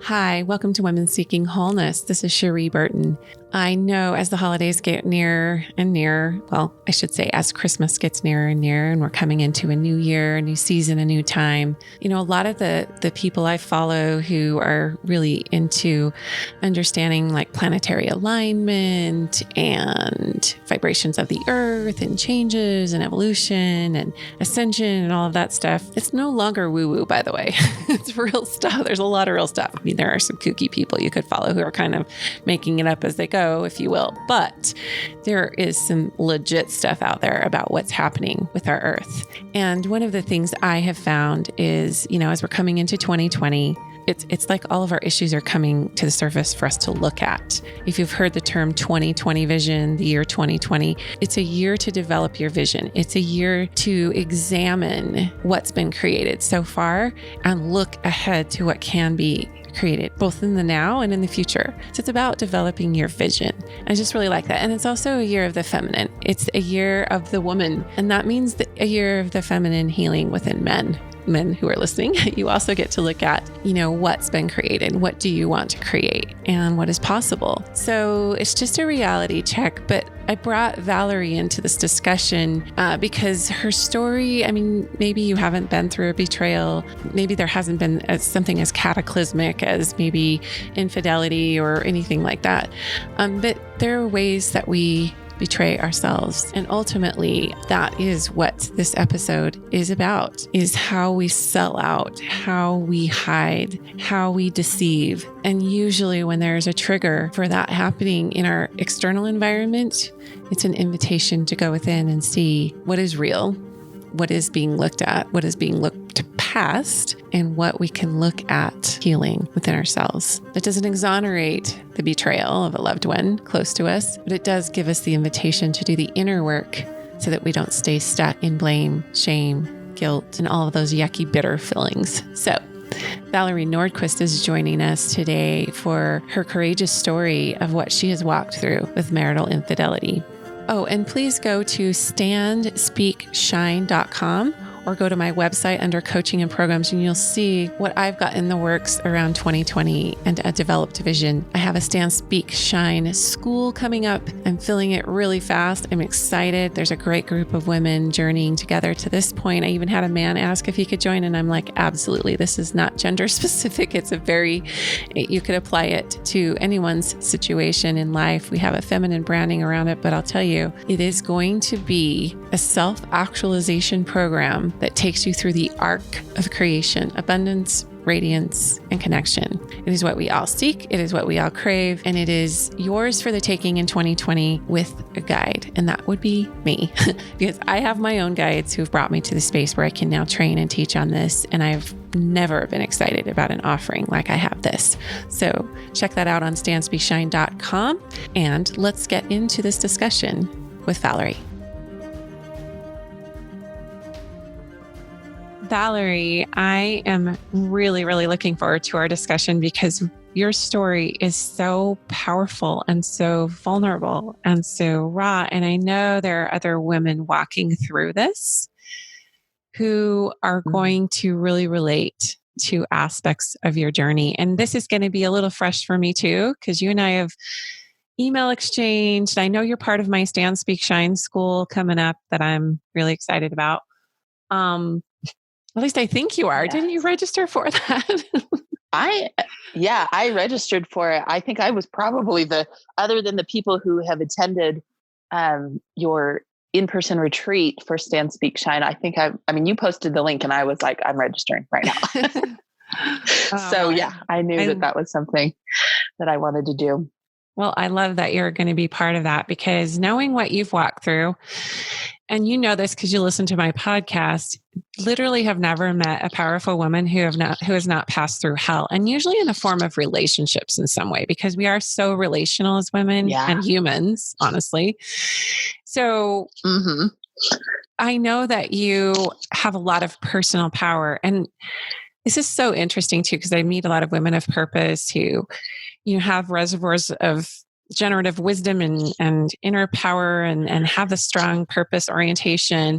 Hi, welcome to Women Seeking Wholeness. This is Cherie Burton. I know as the holidays get nearer and nearer, well, I should say as Christmas gets nearer and nearer, and we're coming into a new year, a new season, a new time. You know, a lot of the people I follow who are really into understanding like planetary alignment and vibrations of the earth and changes and evolution and ascension and all of that stuff. It's no longer woo-woo, by the way. It's real stuff. There's a lot of real stuff. I mean, there are some kooky people you could follow who are kind of making it up as they go, if you will. But there is some legit stuff out there about what's happening with our earth. And one of the things I have found is, you know, as we're coming into 2020, it's like all of our issues are coming to the surface for us to look at. If you've heard the term 2020 vision, the year 2020, it's a year to develop your vision. It's a year to examine what's been created so far and look ahead to what can be created, both in the now and in the future. So it's about developing your vision. I just really like that. And it's also a year of the feminine. It's a year of the woman. And that means a year of the feminine healing within men. Men who are listening, you also get to look at, you know, what's been created, what do you want to create, and what is possible. So it's just a reality check. But I brought Valerie into this discussion because her story, I mean, maybe you haven't been through a betrayal. Maybe there hasn't been something as cataclysmic as maybe infidelity or anything like that. But there are ways that we betray ourselves. And ultimately, that is what this episode is about, is how we sell out, how we hide, how we deceive. And usually when there's a trigger for that happening in our external environment, it's an invitation to go within and see what is real, what is being looked at, what is being looked past, and what we can look at healing within ourselves. That doesn't exonerate the betrayal of a loved one close to us, but it does give us the invitation to do the inner work so that we don't stay stuck in blame, shame, guilt, and all of those yucky, bitter feelings. So Valerie Nordquist is joining us today for her courageous story of what she has walked through with marital infidelity. Oh, and please go to standspeakshine.com or go to my website under coaching and programs, and you'll see what I've got in the works around 2020 and a developed vision. I have a Stand, Speak, Shine school coming up. I'm filling it really fast. I'm excited. There's a great group of women journeying together to this point. I even had a man ask if he could join, and I'm like, absolutely. This is not gender specific. You could apply it to anyone's situation in life. We have a feminine branding around it, but I'll tell you, it is going to be a self-actualization program that takes you through the arc of creation, abundance, radiance, and connection. It is what we all seek. It is what we all crave. And it is yours for the taking in 2020 with a guide. And that would be me because I have my own guides who've brought me to the space where I can now train and teach on this. And I've never been excited about an offering like I have this. So check that out on standspeakshine.com. And let's get into this discussion with Valerie. Valerie, I am really, really looking forward to our discussion because your story is so powerful and so vulnerable and so raw. And I know there are other women walking through this who are going to really relate to aspects of your journey. And this is going to be a little fresh for me too, because you and I have email exchanged. I know you're part of my Stand, Speak, Shine school coming up that I'm really excited about. At least I think you are. Yeah. Didn't you register for that? I registered for it. I think I was probably other than the people who have attended your in-person retreat for Stand, Speak, Shine. I think you posted the link and I was like, I'm registering right now. So I knew that was something that I wanted to do. Well, I love that you're going to be part of that because knowing what you've walked through, and you know this because you listen to my podcast, literally have never met a powerful woman who has not passed through hell, and usually in the form of relationships in some way, because we are so relational as women and humans, honestly. So I know that you have a lot of personal power, and this is so interesting too, because I meet a lot of women of purpose who, you know, have reservoirs of generative wisdom and inner power and have a strong purpose orientation,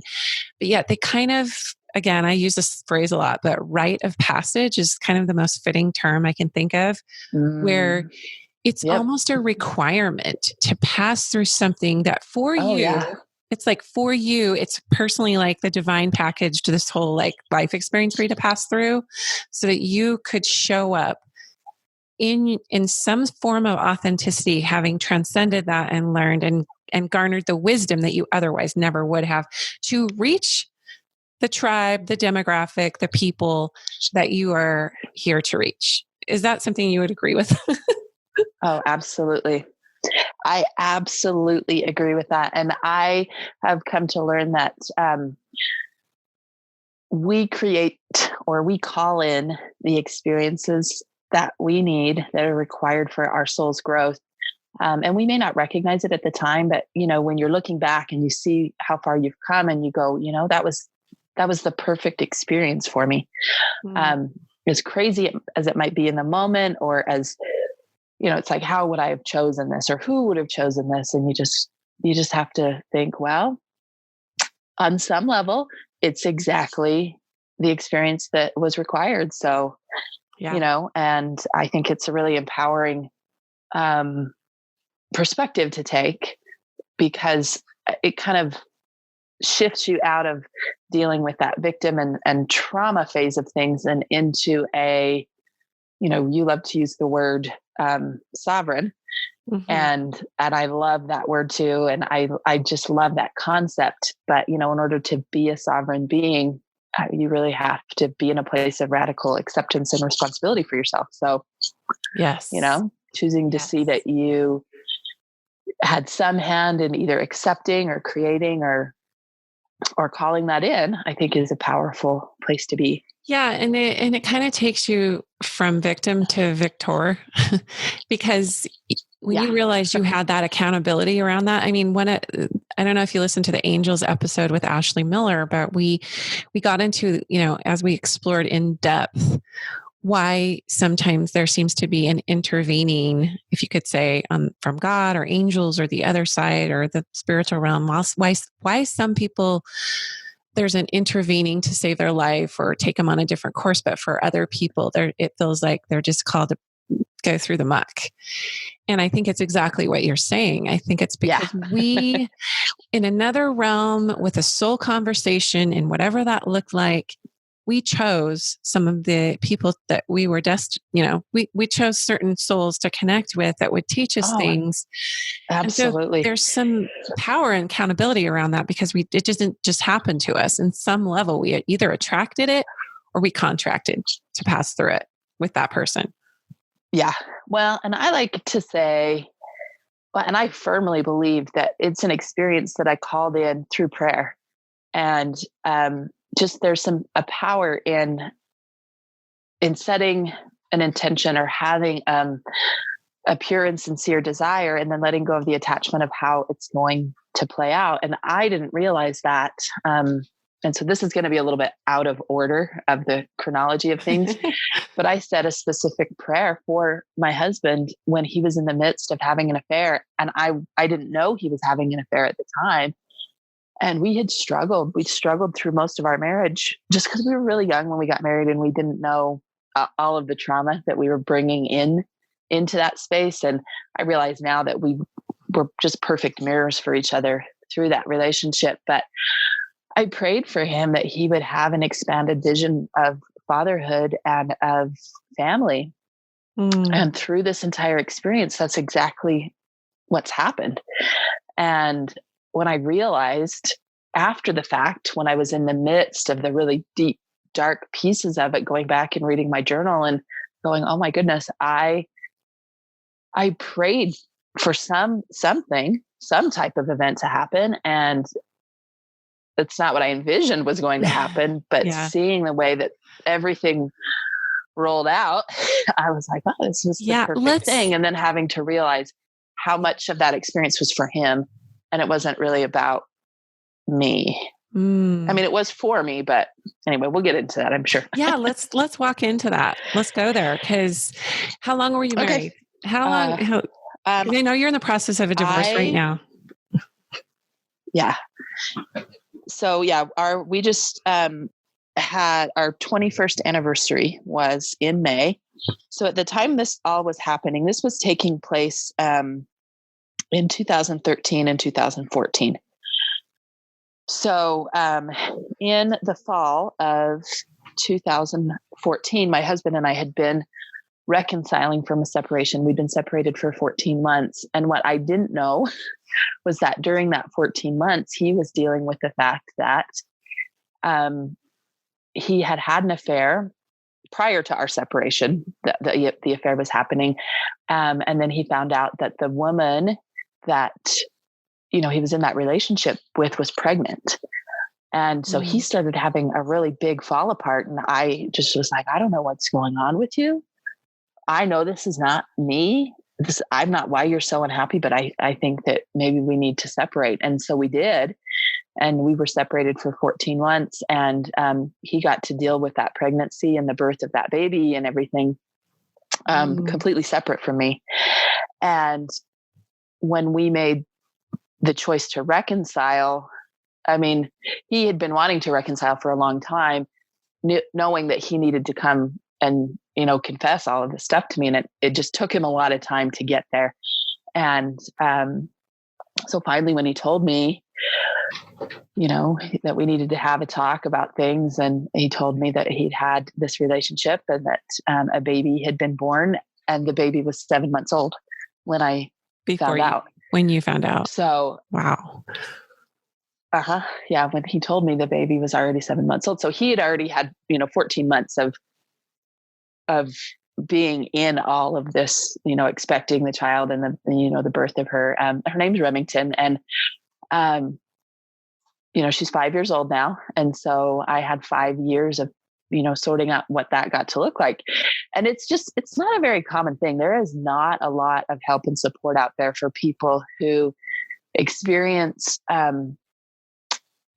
but yet they kind of again, I use this phrase a lot, but rite of passage is kind of the most fitting term I can think of, where Mm, it's yep. almost a requirement to pass through something that for Oh, you, yeah. it's like for you, it's personally like the divine package to this whole like life experience for you to pass through so that you could show up in some form of authenticity, having transcended that and learned and garnered the wisdom that you otherwise never would have to reach the tribe, the demographic, the people that you are here to reach. Is that something you would agree with? Oh, absolutely. I absolutely agree with that. And I have come to learn that we create or we call in the experiences that we need that are required for our soul's growth. And we may not recognize it at the time, but when you're looking back and you see how far you've come and you go, that was the perfect experience for me. Mm. As crazy as it might be in the moment, or as it's like, how would I have chosen this, or who would have chosen this? And you just have to think, well, on some level, it's exactly the experience that was required. So, Yeah. and I think it's a really empowering um, perspective to take, because it kind of shifts you out of dealing with that victim and trauma phase of things and into a, you love to use the word sovereign. Mm-hmm. And I love that word too. And I just love that concept. But, in order to be a sovereign being, you really have to be in a place of radical acceptance and responsibility for yourself. So, Yes. choosing to see Yes. that you had some hand in either accepting or creating or calling that in, I think is a powerful place to be. Yeah, and it kind of takes you from victim to victor because when Yeah. you realize you had that accountability around that. I mean, I don't know if you listened to the Angels episode with Ashley Miller, but we got into, as we explored in depth why sometimes there seems to be an intervening, if you could say, from God or angels or the other side or the spiritual realm. Why some people there's an intervening to save their life or take them on a different course, but for other people, it feels like they're just called to go through the muck. And I think it's exactly what you're saying. I think it's Yeah. because we, in another realm with a soul conversation and whatever that looked like, we chose some of the people that we were destined, we chose certain souls to connect with that would teach us Oh, things. And so absolutely. there's some power and accountability around that because it doesn't just happen to us. In some level, we either attracted it or we contracted to pass through it with that person. Yeah. Well, and I like to say, and I firmly believe that it's an experience that I called in through prayer. And just there's a power in setting an intention or having a pure and sincere desire, and then letting go of the attachment of how it's going to play out. And I didn't realize that. And so this is going to be a little bit out of order of the chronology of things, but I said a specific prayer for my husband when he was in the midst of having an affair. And I didn't know he was having an affair at the time. And we struggled through most of our marriage just because we were really young when we got married, and we didn't know all of the trauma that we were bringing into that space. And I realize now that we were just perfect mirrors for each other through that relationship. But I prayed for him that he would have an expanded vision of fatherhood and of family. And through this entire experience, that's exactly what's happened. And when I realized after the fact, when I was in the midst of the really deep, dark pieces of it, going back and reading my journal and going, oh my goodness, I prayed for some type of event to happen. And it's not what I envisioned was going to happen, but Yeah. seeing the way that everything rolled out, I was like, oh, this was the perfect thing. And then having to realize how much of that experience was for him, and it wasn't really about me. I mean, it was for me, but anyway, we'll get into that, I'm sure. Yeah, let's walk into that. Let's go there. Because how long were you married? Okay. How long? I know you're in the process of a divorce right now. Yeah. So yeah, we just had our 21st anniversary was in May. So at the time this all was happening, this was taking place in 2013 and 2014. So in the fall of 2014, my husband and I had been reconciling from a separation. We'd been separated for 14 months. And what I didn't know was that during that 14 months, he was dealing with the fact that he had had an affair prior to our separation. The affair was happening. And then he found out that the woman that, he was in that relationship with was pregnant. And so he started having a really big fall apart. And I just was like, I don't know what's going on with you. I know this is not me. I'm not why you're so unhappy, but I think that maybe we need to separate. And so we did. And we were separated for 14 months. And he got to deal with that pregnancy and the birth of that baby and everything completely separate from me. And when we made the choice to reconcile, I mean, he had been wanting to reconcile for a long time, knowing that he needed to come and, confess all of this stuff to me. And it just took him a lot of time to get there. And so finally, when he told me, that we needed to have a talk about things, and he told me that he'd had this relationship and that a baby had been born, and the baby was 7 months old when I found out. When you found out. So, wow. Yeah. When he told me the baby was already 7 months old. So he had already had, 14 months of being in all of this, expecting the child and the birth of her. Her name's Remington. And, she's 5 years old now. And so I had 5 years of, sorting out what that got to look like. And it's not a very common thing. There is not a lot of help and support out there for people who experience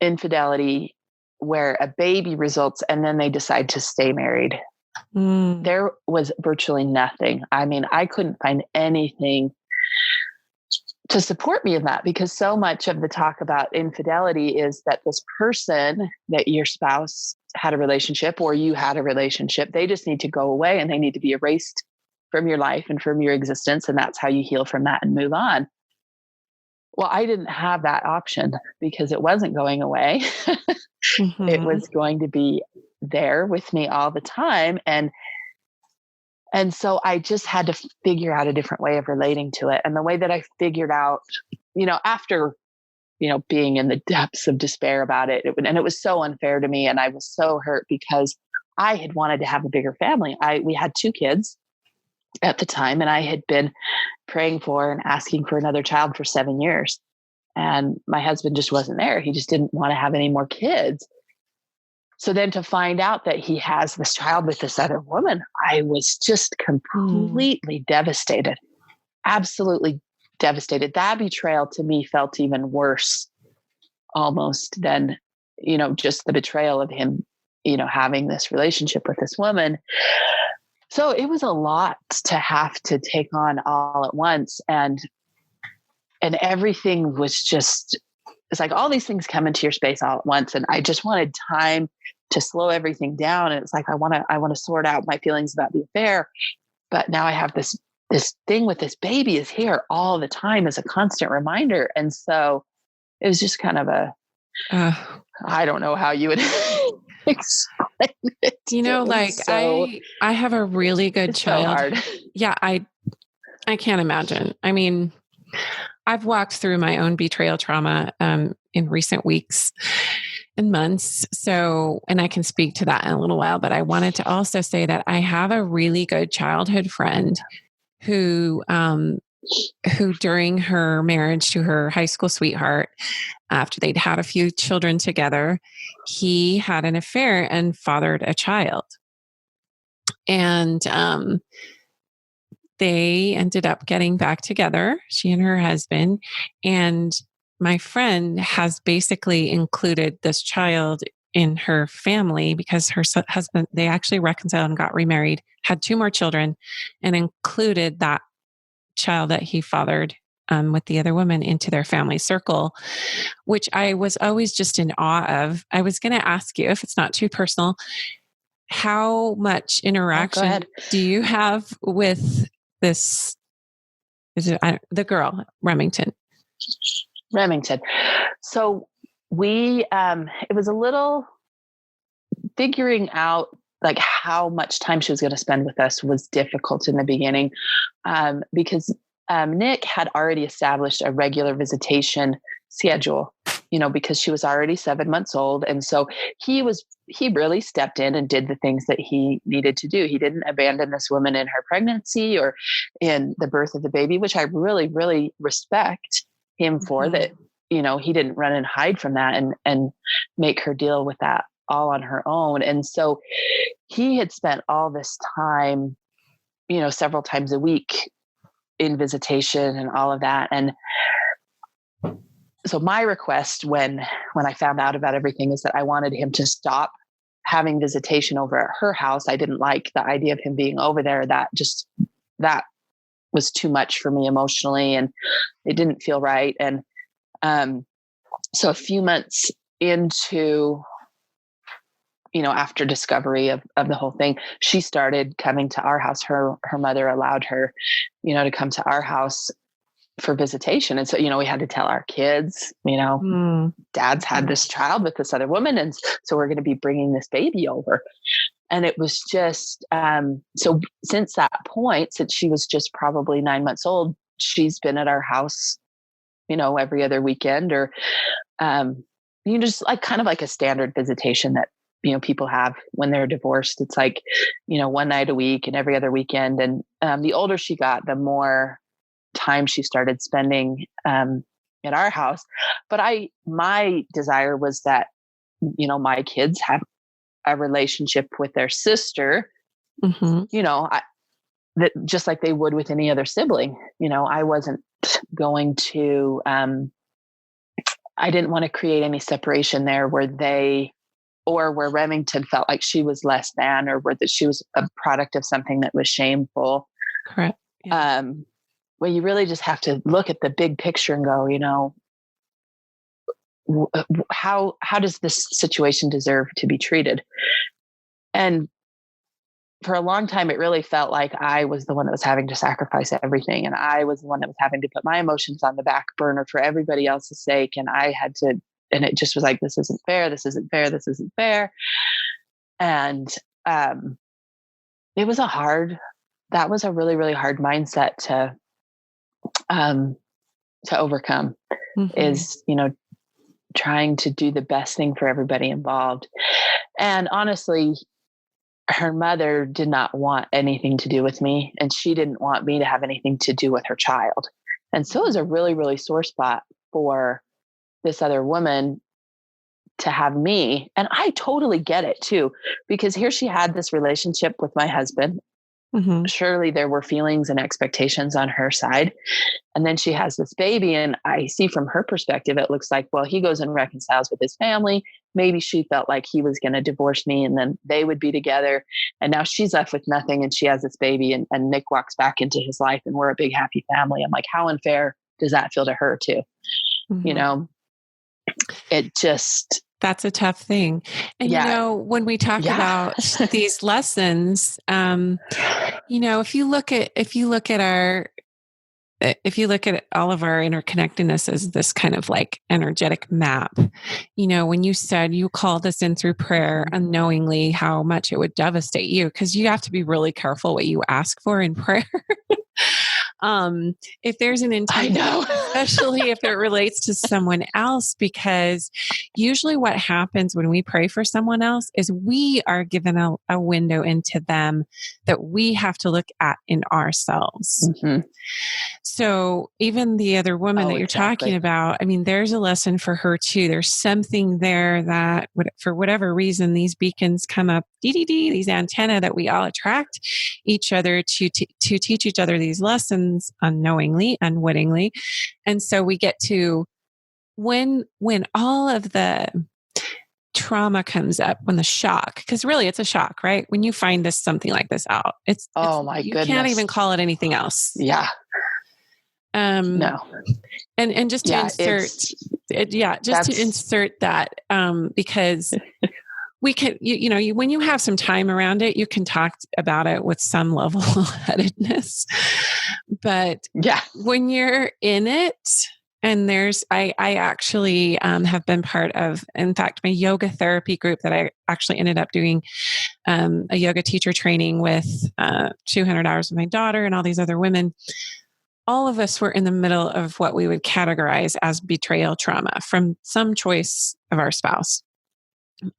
infidelity where a baby results and then they decide to stay married. There was virtually nothing. I mean, I couldn't find anything to support me in that, because so much of the talk about infidelity is that this person that your spouse had a relationship or you had a relationship, they just need to go away and they need to be erased from your life and from your existence. And that's how you heal from that and move on. Well, I didn't have that option because it wasn't going away. It was going to be there with me all the time. And so I just had to figure out a different way of relating to it. And the way that I figured out, after, being in the depths of despair about it, and it was so unfair to me. And I was so hurt because I had wanted to have a bigger family. We had 2 kids at the time, and I had been praying for and asking for another child for 7 years. And my husband just wasn't there. He just didn't want to have any more kids. So then to find out that he has this child with this other woman, I was just completely devastated, absolutely devastated. That betrayal to me felt even worse almost than, just the betrayal of him, having this relationship with this woman. So it was a lot to have to take on all at once. And everything was just, it's like all these things come into your space all at once. And I just wanted time to slow everything down. And it's like, I want to sort out my feelings about the affair. But now I have this thing with this baby is here all the time as a constant reminder. And so it was just kind of I don't know how you would explain it. I have a really good child. So hard. Yeah. I can't imagine. I mean, I've walked through my own betrayal trauma in recent weeks and months. So, and I can speak to that in a little while, but I wanted to also say that I have a really good childhood friend who during her marriage to her high school sweetheart, after they'd had a few children together, he had an affair and fathered a child. And they ended up getting back together, she and her husband. And my friend has basically included this child in her family because her husband, they actually reconciled and got remarried, had 2 more children, and included that child that he fathered with the other woman into their family circle, which I was always just in awe of. I was going to ask you, if it's not too personal, how much interaction do you have with this? Is it the girl, Remington? So we, it was a little figuring out like how much time she was going to spend with us was difficult in the beginning, because Nick had already established a regular visitation schedule, because she was already 7 months old. And so he really stepped in and did the things that he needed to do. He didn't abandon this woman in her pregnancy or in the birth of the baby, which I really, really respect him for. That, he didn't run and hide from that and make her deal with that all on her own. And so he had spent all this time, several times a week in visitation and all of that. And so my request when I found out about everything is that I wanted him to stop having visitation over at her house. I didn't like the idea of him being over there. That was too much for me emotionally, and it didn't feel right. And so a few months into, after discovery of the whole thing, she started coming to our house. Her mother allowed her, to come to our house for visitation. And so, we had to tell our kids, Dad's had this child with this other woman. And so we're going to be bringing this baby over. And it was just, so since that point, since she was just probably 9 months old, she's been at our house, every other weekend, or, just like kind of like a standard visitation that, people have when they're divorced. It's like, one night a week and every other weekend. And the older she got, the more time she started spending at our house. But my desire was that, my kids have a relationship with their sister, that just like they would with any other sibling. I wasn't going to, I didn't want to create any separation there where Remington felt like she was less than, or that she was a product of something that was shameful. Correct. Yeah. Well, you really just have to look at the big picture and go, how does this situation deserve to be treated? And for a long time, it really felt like I was the one that was having to sacrifice everything. And I was the one that was having to put my emotions on the back burner for everybody else's sake. And I had to, and it just was like, this isn't fair. This isn't fair. This isn't fair. And it was that was a really, really hard mindset to overcome, is, trying to do the best thing for everybody involved. And honestly, her mother did not want anything to do with me, and she didn't want me to have anything to do with her child. And so it was a really, really sore spot for this other woman to have me. And I totally get it too, because here she had this relationship with my husband. Surely there were feelings and expectations on her side. And then she has this baby. And I see from her perspective, it looks like, well, he goes and reconciles with his family. Maybe she felt like he was going to divorce me and then they would be together. And now she's left with nothing and she has this baby, and Nick walks back into his life and we're a big, happy family. I'm like, how unfair does that feel to her too? It just... That's a tough thing. And, when we talk about these lessons, if you look at all of our interconnectedness as this kind of like energetic map, when you said you called us in through prayer unknowingly, how much it would devastate you, because you have to be really careful what you ask for in prayer. If there's an intention, especially if it relates to someone else, because usually what happens when we pray for someone else is we are given a window into them that we have to look at in ourselves. So even the other woman that you're talking about, I mean, there's a lesson for her too. There's something there that for whatever reason, these beacons come up, these antennae that we all attract each other to teach each other these lessons unknowingly, unwittingly. And so we get to, when all of the trauma comes up, when the shock, because really it's a shock, right? When you find something like this out, it's my goodness. You can't even call it anything else. Yeah. No. And just to insert that, because we can, when you have some time around it, you can talk about it with some level of headedness. But when you're in it, and I actually have been part of, in fact, my yoga therapy group that I actually ended up doing a yoga teacher training with 200 hours with my daughter and all these other women. All of us were in the middle of what we would categorize as betrayal trauma from some choice of our spouse.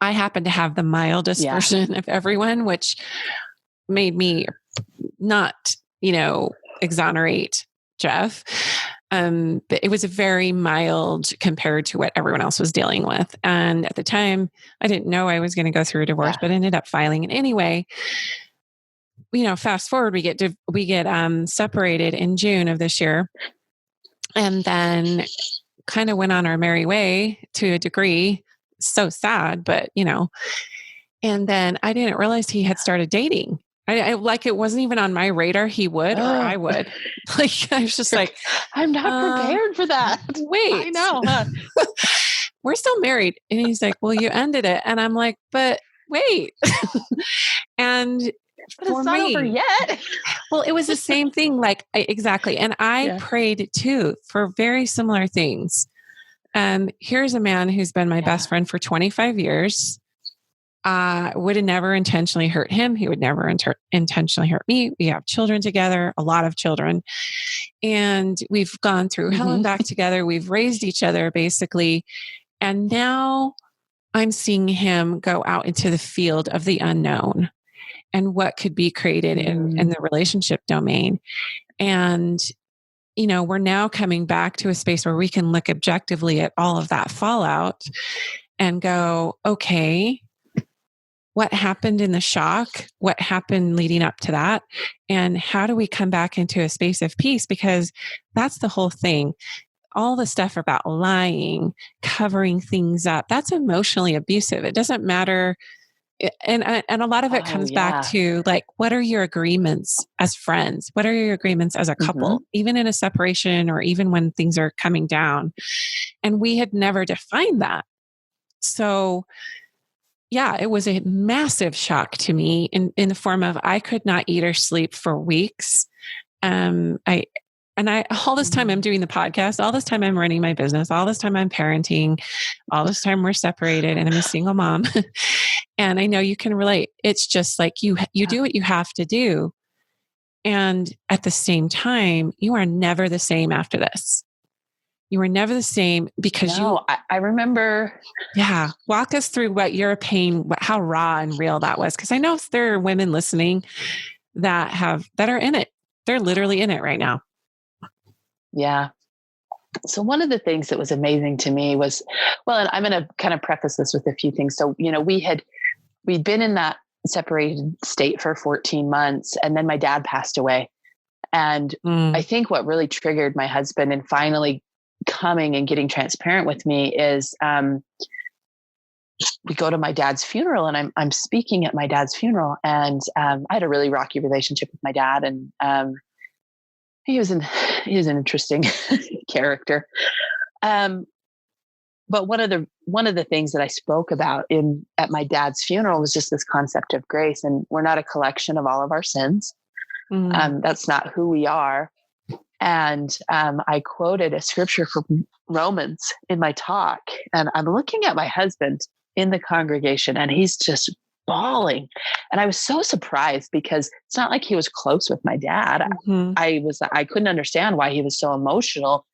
I happen to have the mildest version of everyone, which made me not, exonerate Jeff. But it was a very mild compared to what everyone else was dealing with. And at the time, I didn't know I was going to go through a divorce, but ended up filing. And anyway, fast forward, we get separated in June of this year, and then kind of went on our merry way to a degree. So sad, but and then I didn't realize he had started dating. I like, it wasn't even on my radar. He would, or I would. Like, I was just like, I'm not prepared for that. Wait, I know. Huh? We're still married. And he's like, well, you ended it. And I'm like, but wait. And but it's not over yet. Well, it was the same thing. Like, exactly. And I prayed too for very similar things. Here's a man who's been my best friend for 25 years. Would have never intentionally hurt him. He would never intentionally hurt me. We have children together, a lot of children. And we've gone through hell and back together. We've raised each other basically. And now I'm seeing him go out into the field of the unknown and what could be created in the relationship domain. And, we're now coming back to a space where we can look objectively at all of that fallout and go, okay, what happened in the shock? What happened leading up to that? And how do we come back into a space of peace? Because that's the whole thing. All the stuff about lying, covering things up, that's emotionally abusive. It doesn't matter. And a lot of it comes back to, like, what are your agreements as friends? What are your agreements as a couple, even in a separation or even when things are coming down? And we had never defined that. So it was a massive shock to me in the form of, I could not eat or sleep for weeks. All this time I'm doing the podcast, all this time I'm running my business, all this time I'm parenting, all this time we're separated and I'm a single mom. And I know you can relate. It's just like you do what you have to do. And at the same time, you are never the same after this. You were never the same because I remember. Yeah. Walk us through what your pain, how raw and real that was. Cause I know there are women listening that are in it. They're literally in it right now. Yeah. So one of the things that was amazing to me was, and I'm going to kind of preface this with a few things. So, we'd been in that separated state for 14 months, and then my dad passed away. And I think what really triggered my husband and finally coming and getting transparent with me is, we go to my dad's funeral, and I'm speaking at my dad's funeral. And, I had a really rocky relationship with my dad, and, he was an interesting character. But one of the things that I spoke about at my dad's funeral was just this concept of grace. And we're not a collection of all of our sins. That's not who we are. And I quoted a scripture from Romans in my talk. And I'm looking at my husband in the congregation, and he's just bawling. And I was so surprised because it's not like he was close with my dad. I couldn't understand why he was so emotional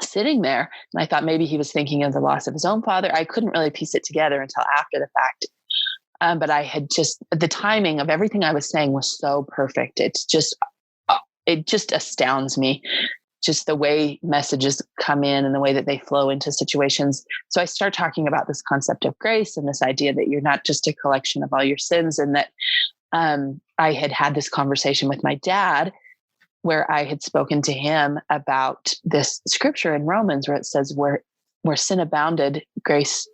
sitting there. And I thought maybe he was thinking of the loss of his own father. I couldn't really piece it together until after the fact. But I had the timing of everything I was saying was so perfect. It just astounds me, just the way messages come in and the way that they flow into situations. So I start talking about this concept of grace and this idea that you're not just a collection of all your sins. And that I had this conversation with my dad where I had spoken to him about this scripture in Romans where it says, where sin abounded, grace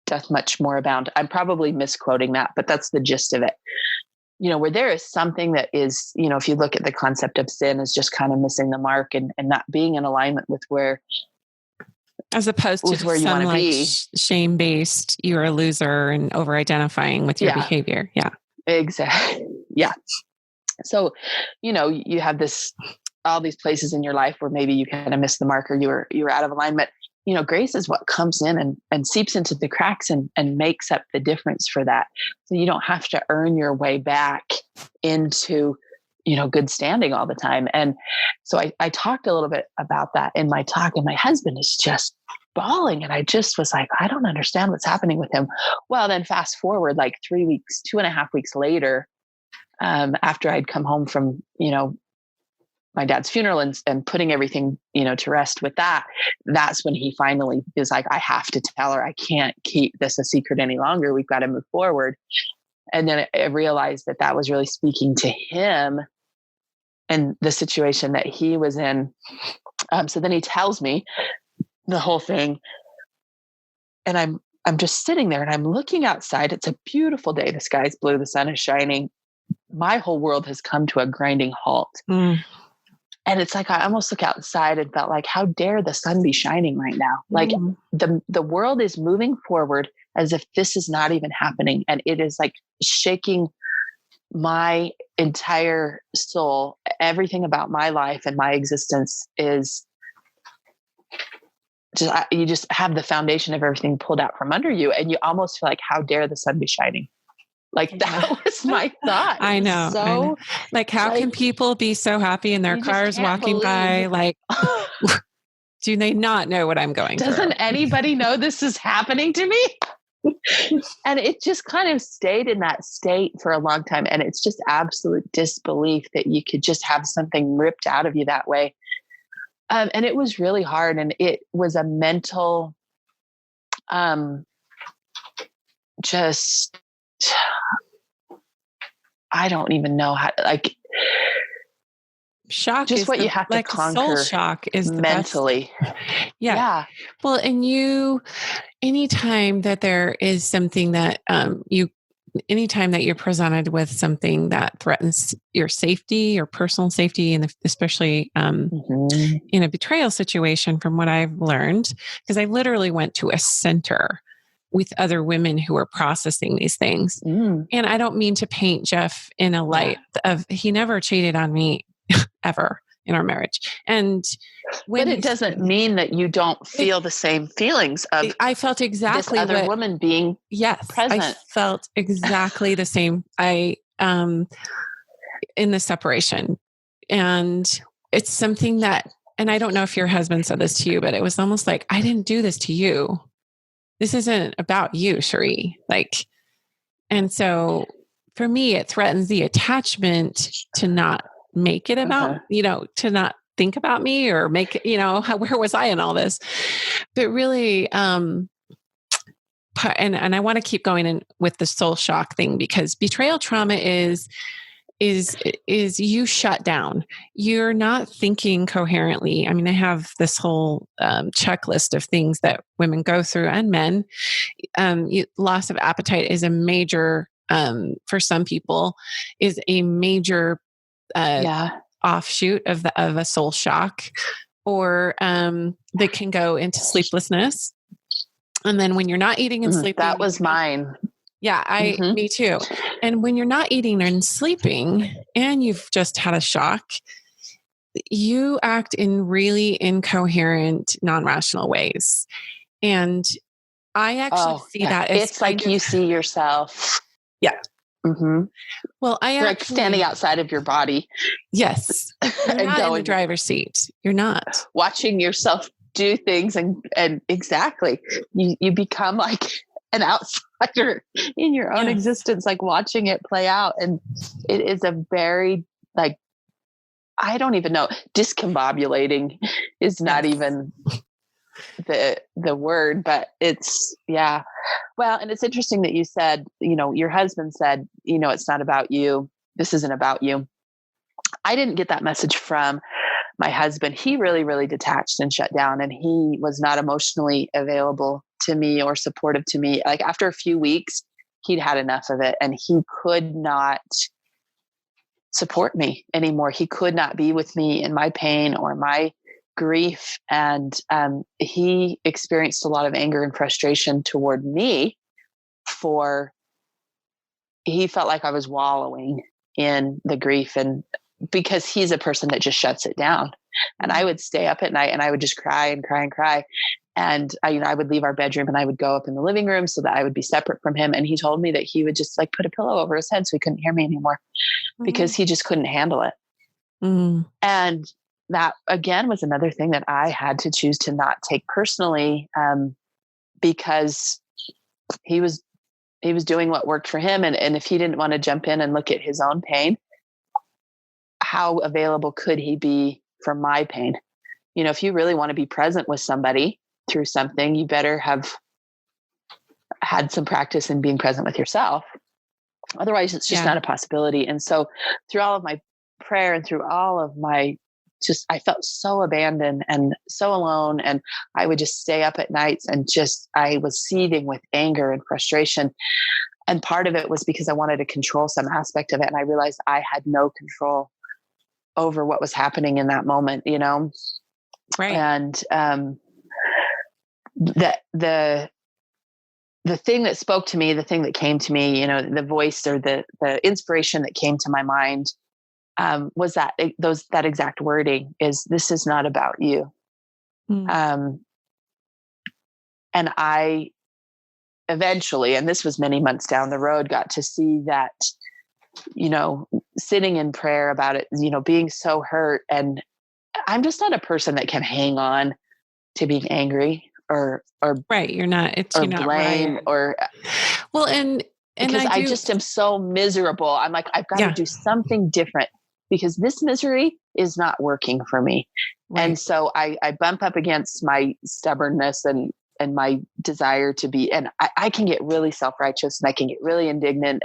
doth much more abound. I'm probably misquoting that, but that's the gist of it. where there is something that is, if you look at the concept of sin as just kind of missing the mark and not being in alignment with where, as opposed to where you want to be, shame-based, you're a loser and over-identifying with your behavior. Yeah, exactly. Yeah. So, you have all these places in your life where maybe you kind of missed the mark or you were out of alignment. Grace is what comes in and seeps into the cracks and makes up the difference for that. So you don't have to earn your way back into, good standing all the time. And so I talked a little bit about that in my talk, and my husband is just bawling. And I just was like, I don't understand what's happening with him. Well, then fast forward like 3 weeks, 2.5 weeks later, after I'd come home from, my dad's funeral and putting everything, to rest with that, that's when he finally is like, I have to tell her, I can't keep this a secret any longer. We've got to move forward. And then I realized that was really speaking to him and the situation that he was in. So then he tells me the whole thing, and I'm just sitting there and I'm looking outside. It's a beautiful day. The sky's blue. The sun is shining. My whole world has come to a grinding halt. And it's like, I almost look outside and felt like, how dare the sun be shining right now? Like the world is moving forward as if this is not even happening. And it is like shaking my entire soul. Everything about my life and my existence is you just have the foundation of everything pulled out from under you. And you almost feel like, how dare the sun be shining? Like that was my thought. I know. So, I know. Like, how can people be so happy in their cars walking by? Like, do they not know what I'm going through? Doesn't anybody know this is happening to me? And it just kind of stayed in that state for a long time. And it's just absolute disbelief that you could just have something ripped out of you that way. And it was really hard. And it was a mental, I don't even know how, like, shock just is what you have to conquer. Soul shock is the mentally. Best. Yeah. Well, and anytime that there is something that anytime that you're presented with something that threatens your safety, your personal safety, and especially in a betrayal situation, from what I've learned, because I literally went to a center with other women who are processing these things. And I don't mean to paint Jeff in a light of, he never cheated on me ever in our marriage. But it doesn't mean that you don't feel the same feelings of I felt exactly this other woman being present. I felt exactly the same. In the separation. And it's something that, and I don't know if your husband said this to you, but it was almost like, I didn't do this to you. This isn't about you, Cherie. Like, and so for me, it threatens the attachment to not make it about, to not think about me or make it, where was I in all this? But really, and I want to keep going in with the soul shock thing, because betrayal trauma is you shut down. You're not thinking coherently. I mean, I have this whole checklist of things that women go through, and men. Loss of appetite is a major, for some people, is a major offshoot of a soul shock, or they can go into sleeplessness. And then when you're not eating and sleeping, that was mine. Yeah, me too. And when you're not eating and sleeping and you've just had a shock, you act in really incoherent, non-rational ways. And I actually see that as it's like you see yourself. Yeah. Mm-hmm. Well, You're like standing outside of your body. Yes. You're not in the driver's seat. You're not. Watching yourself do things and exactly. You become like an outsider in your own existence, like watching it play out. And it is a very, like, I don't even know, discombobulating is not even the word, but it's, well, and it's interesting that you said, your husband said, it's not about you. This isn't about you. I didn't get that message from my husband. He really, really detached and shut down, and he was not emotionally available to me or supportive to me. Like after a few weeks, he'd had enough of it, and he could not support me anymore. He could not be with me in my pain or my grief. And he experienced a lot of anger and frustration toward me he felt like I was wallowing in the grief, and because he's a person that just shuts it down. And I would stay up at night and I would just cry and cry and cry. And I would leave our bedroom and I would go up in the living room so that I would be separate from him. And he told me that he would just like put a pillow over his head so he couldn't hear me anymore because he just couldn't handle it. And that again was another thing that I had to choose to not take personally, because he was doing what worked for him. And if he didn't want to jump in and look at his own pain, how available could he be for my pain? If you really want to be present with somebody through something, you better have had some practice in being present with yourself. Otherwise, it's just not a possibility. And so through all of my prayer and through all of my I felt so abandoned and so alone. And I would just stay up at nights and I was seething with anger and frustration. And part of it was because I wanted to control some aspect of it. And I realized I had no control over what was happening in that moment, Right. And the thing that spoke to me, the thing that came to me, the voice or the inspiration that came to my mind was that exact wording is, this is not about you. And I eventually, and this was many months down the road, got to see that, sitting in prayer about it, being so hurt. And I'm just not a person that can hang on to being angry or right. You're not, or you're blame not right. or, well, and because I just am so miserable. I'm like, I've got to do something different because this misery is not working for me. Right. And so I bump up against my stubbornness and my desire to be, and I can get really self-righteous and I can get really indignant.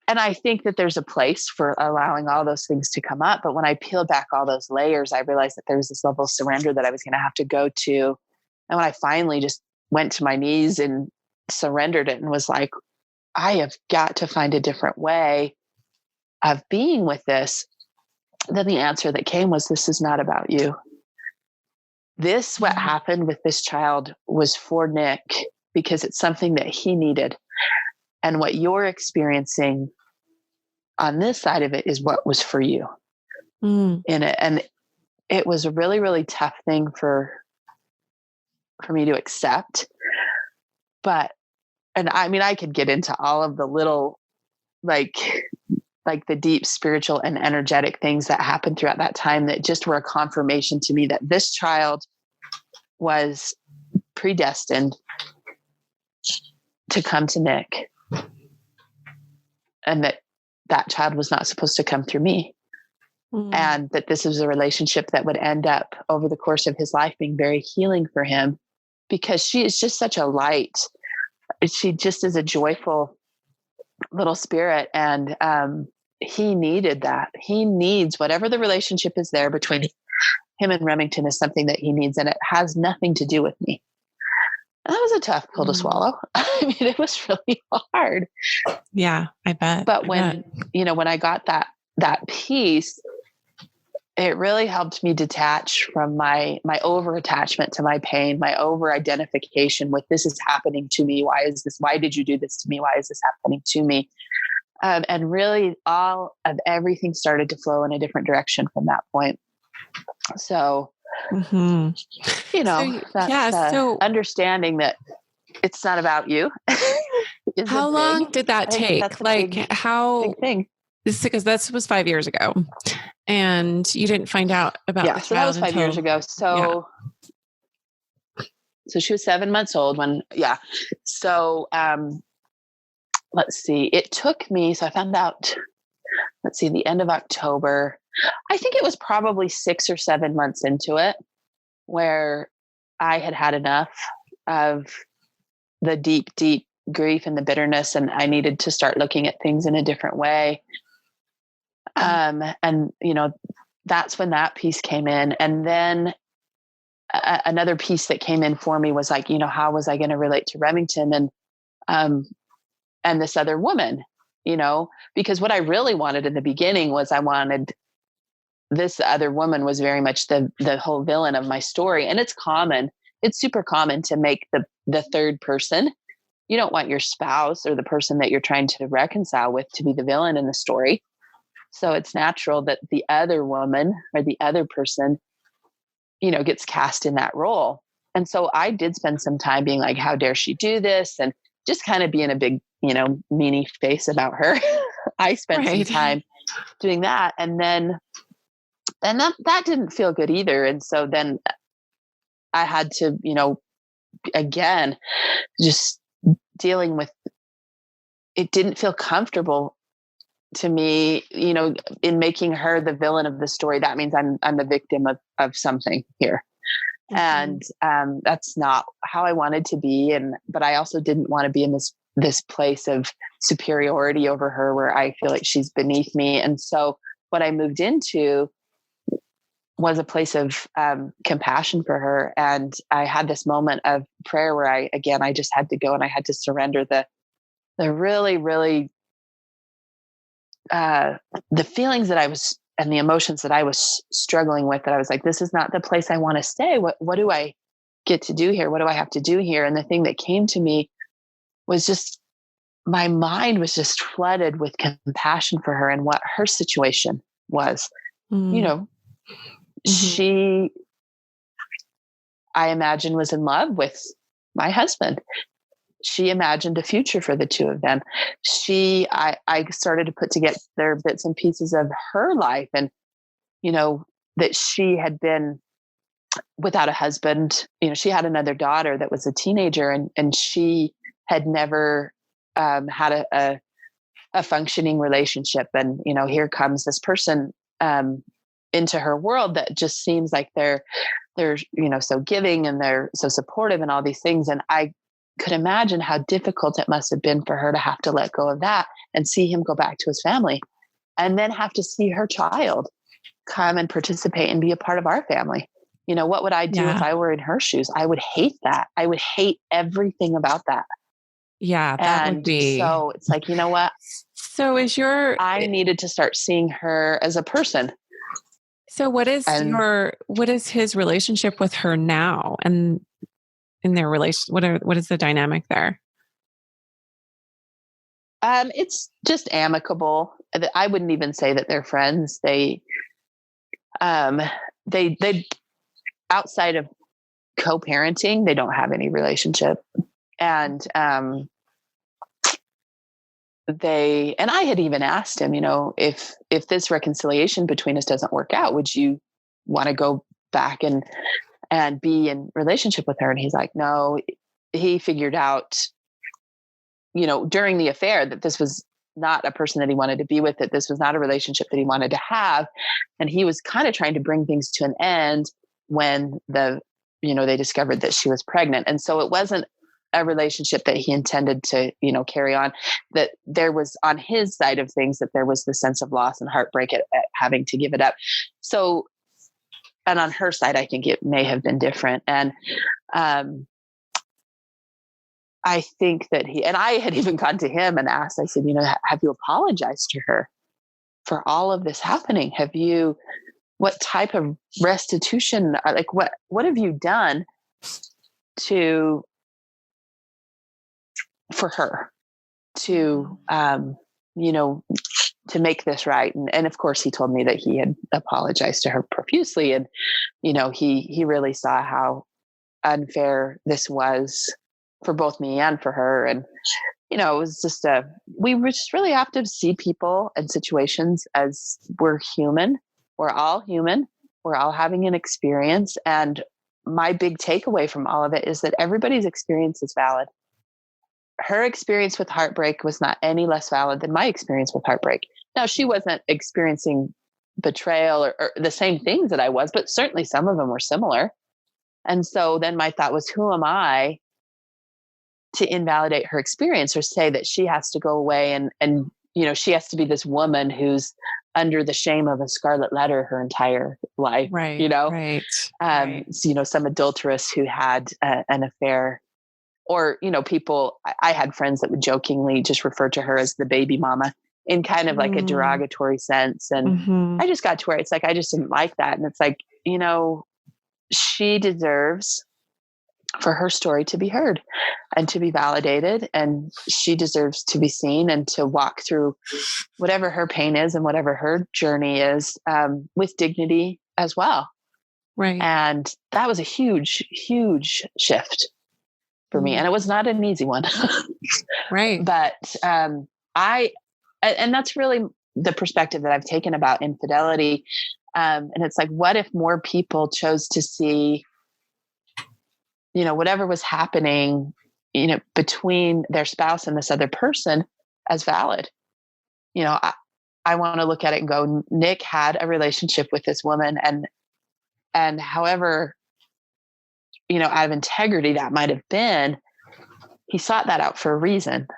And I think that there's a place for allowing all those things to come up. But when I peeled back all those layers, I realized that there was this level of surrender that I was going to have to go to. And when I finally just went to my knees and surrendered it and was like, I have got to find a different way of being with this, then the answer that came was, this is not about you. What happened with this child was for Nick because it's something that he needed. And what you're experiencing on this side of it is what was for you in it. And it was a really, really tough thing for me to accept. And I mean, I could get into all of the little, like the deep spiritual and energetic things that happened throughout that time that just were a confirmation to me that this child was predestined to come to Nick, and that child was not supposed to come through me. And that this was a relationship that would end up over the course of his life being very healing for him, because she is just such a light. She just is a joyful little spirit. And he needed that. He needs whatever the relationship is there between him and Remington is something that he needs. And it has nothing to do with me. And that was a tough pill to swallow. I mean, it was really hard. Yeah, I bet. But when I got that piece, it really helped me detach from my over attachment to my pain, my over identification with, this is happening to me. Why did you do this to me? Why is this happening to me? And really all of everything started to flow in a different direction from that point. So, so understanding that it's not about you. How long did that take? Big thing. Because that was 5 years ago, and you didn't find out about the child. So that was 5 years ago. So she was 7 months old when, So, let's see, it took me, so I found out, the end of October. I think it was probably 6 or 7 months into it where I had enough of the deep, deep grief and the bitterness. And I needed to start looking at things in a different way. And, that's when that piece came in. And then another piece that came in for me was like, how was I going to relate to Remington and this other woman, because what I really wanted in the beginning was I wanted this other woman was very much the whole villain of my story. And it's super common to make the third person. You don't want your spouse or the person that you're trying to reconcile with to be the villain in the story. So it's natural that the other woman or the other person, gets cast in that role. And so I did spend some time being like, how dare she do this? And just kind of being a big, meanie face about her. I spent some time doing that. And that didn't feel good either. And so then I had to, again, just dealing with, it didn't feel comfortable to me, in making her the villain of the story. That means I'm the victim of something here. Mm-hmm. And that's not how I wanted to be. But I also didn't want to be in this place of superiority over her where I feel like she's beneath me. And so what I moved into was a place of compassion for her. And I had this moment of prayer where I just had to go and I had to surrender the really, really, the feelings that I was, and the emotions that I was struggling with, that I was like, this is not the place I want to stay. What do I get to do here? What do I have to do here? And the thing that came to me was just, my mind was just flooded with compassion for her and what her situation was. She, I imagine, was in love with my husband. She imagined a future for the two of them. I started to put together bits and pieces of her life, and, that she had been without a husband. She had another daughter that was a teenager, and she had never had a functioning relationship. And, here comes this person into her world that just seems like they're so giving and they're so supportive and all these things. And I could imagine how difficult it must have been for her to have to let go of that and see him go back to his family, and then have to see her child come and participate and be a part of our family. What would I do if I were in her shoes? I would hate that. I would hate everything about that. Yeah, that would be. So it's like, you know what? So I needed to start seeing her as a person. So what is his relationship with her now? And in their relation, what is the dynamic there? It's just amicable. I wouldn't even say that they're friends. They outside of co-parenting, they don't have any relationship. And I had even asked him, if this reconciliation between us doesn't work out, would you want to go back and be in relationship with her? And he's like, no. He figured out, during the affair, that this was not a person that he wanted to be with, that this was not a relationship that he wanted to have. And he was kind of trying to bring things to an end when they discovered that she was pregnant. And so it wasn't a relationship that he intended to, carry on. That there was, on his side of things, that there was the sense of loss and heartbreak at having to give it up. So, and on her side, I think it may have been different. And I think that I had even gone to him and asked, I said, have you apologized to her for all of this happening? What type of restitution, like what have you done for her to make this right? And of course he told me that he had apologized to her profusely. And, he really saw how unfair this was for both me and for her. And, it was just we just really have to see people and situations as we're human. We're all human. We're all having an experience. And my big takeaway from all of it is that everybody's experience is valid. Her experience with heartbreak was not any less valid than my experience with heartbreak. Now, she wasn't experiencing betrayal or the same things that I was, but certainly some of them were similar. And so then my thought was, who am I to invalidate her experience or say that she has to go away and she has to be this woman who's under the shame of a scarlet letter her entire life, right? Right. Some adulteress who had an affair or, people, I had friends that would jokingly just refer to her as the baby mama in kind of like a derogatory sense. And I just got to where it's like, I just didn't like that. And it's like, she deserves for her story to be heard and to be validated. And she deserves to be seen and to walk through whatever her pain is and whatever her journey is, with dignity as well. Right. And that was a huge, huge shift for me. And it was not an easy one. Right. But and that's really the perspective that I've taken about infidelity. And it's like, what if more people chose to see, whatever was happening, between their spouse and this other person as valid? I want to look at it and go, Nick had a relationship with this woman, and however, out of integrity that might have been, he sought that out for a reason.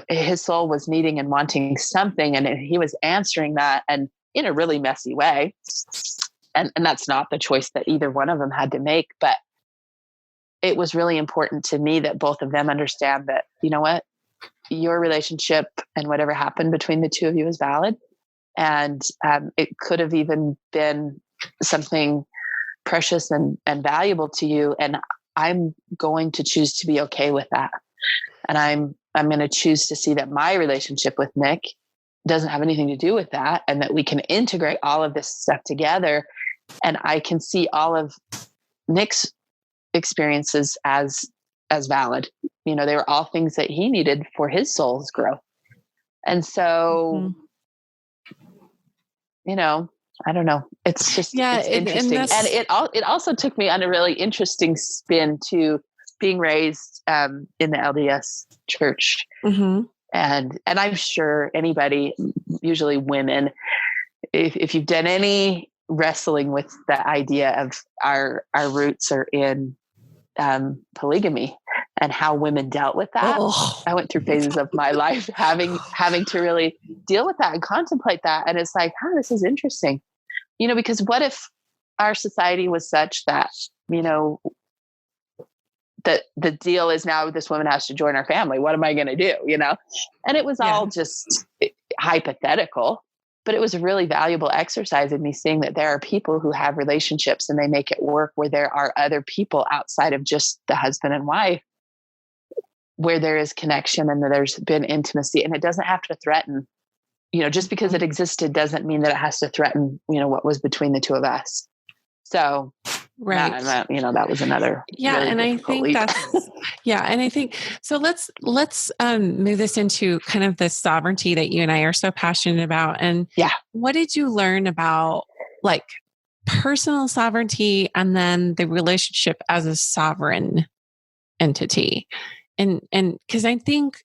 His soul was needing and wanting something, and he was answering that, and in a really messy way. And that's not the choice that either one of them had to make. But it was really important to me that both of them understand that, your relationship and whatever happened between the two of you is valid. And it could have even been something precious and valuable to you. And I'm going to choose to be okay with that. And I'm going to choose to see that my relationship with Nick doesn't have anything to do with that, and that we can integrate all of this stuff together. And I can see all of Nick's experiences as valid. They were all things that he needed for his soul's growth. And so, I don't know. It's just, it's interesting. And it also took me on a really interesting spin to being raised in the LDS church. And I'm sure anybody, usually women, if you've done any wrestling with the idea of our roots are in polygamy and how women dealt with that. I went through phases of my life having to really deal with that and contemplate that. And it's like, this is interesting, because what if our society was such that, that the deal is now this woman has to join our family. What am I going to do? And it was all just hypothetical, but it was a really valuable exercise in me seeing that there are people who have relationships and they make it work where there are other people outside of just the husband and wife, where there is connection and that there's been intimacy, and it doesn't have to threaten, just because it existed doesn't mean that it has to threaten, what was between the two of us. So right. That was another. Really and I think leap. and I think, so let's move this into kind of the sovereignty that you and I are so passionate about. And what did you learn about like personal sovereignty and then the relationship as a sovereign entity? And because I think,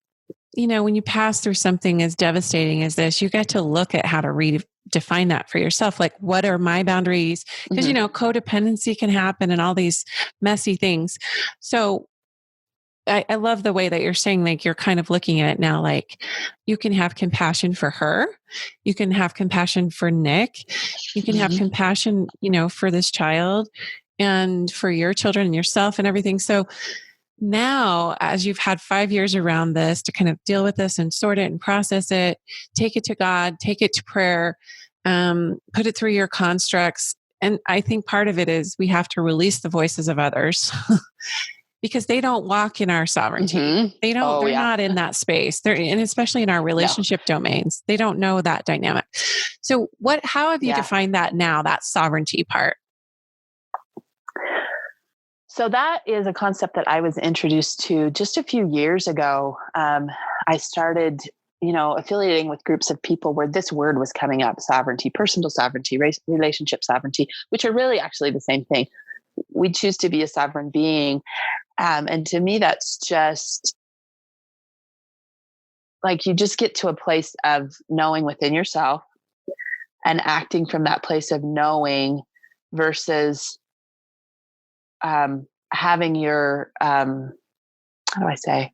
when you pass through something as devastating as this, you get to look at how to redefine that for yourself. Like, what are my boundaries? Because, codependency can happen and all these messy things. So I love the way that you're saying, like, you're kind of looking at it now, like you can have compassion for her. You can have compassion for Nick. You can have compassion, for this child and for your children and yourself and everything. So now, as you've had 5 years around this to kind of deal with this and sort it and process it, take it to God, take it to prayer, put it through your constructs. And I think part of it is we have to release the voices of others because they don't walk in our sovereignty. They don't, they're not in that space. And especially in our relationship domains, they don't know that dynamic. So how have you defined that now, that sovereignty part? So that is a concept that I was introduced to just a few years ago. I started, affiliating with groups of people where this word was coming up: sovereignty, personal sovereignty, relationship sovereignty, which are really actually the same thing. We choose to be a sovereign being. And to me, that's just like, you just get to a place of knowing within yourself and acting from that place of knowing versus having your, how do I say,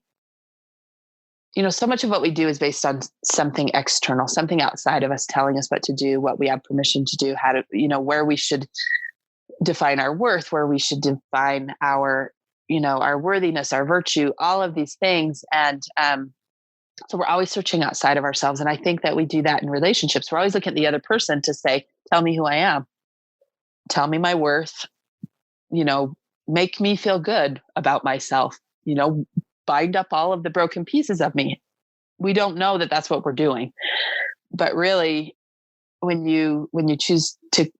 so much of what we do is based on something external, something outside of us telling us what to do, what we have permission to do, how to, where we should define our worth, where we should define our our worthiness, our virtue, all of these things. And, so we're always searching outside of ourselves. And I think that we do that in relationships. We're always looking at the other person to say, tell me who I am, tell me my worth, make me feel good about myself, bind up all of the broken pieces of me. We don't know that that's what we're doing. But really, when you choose to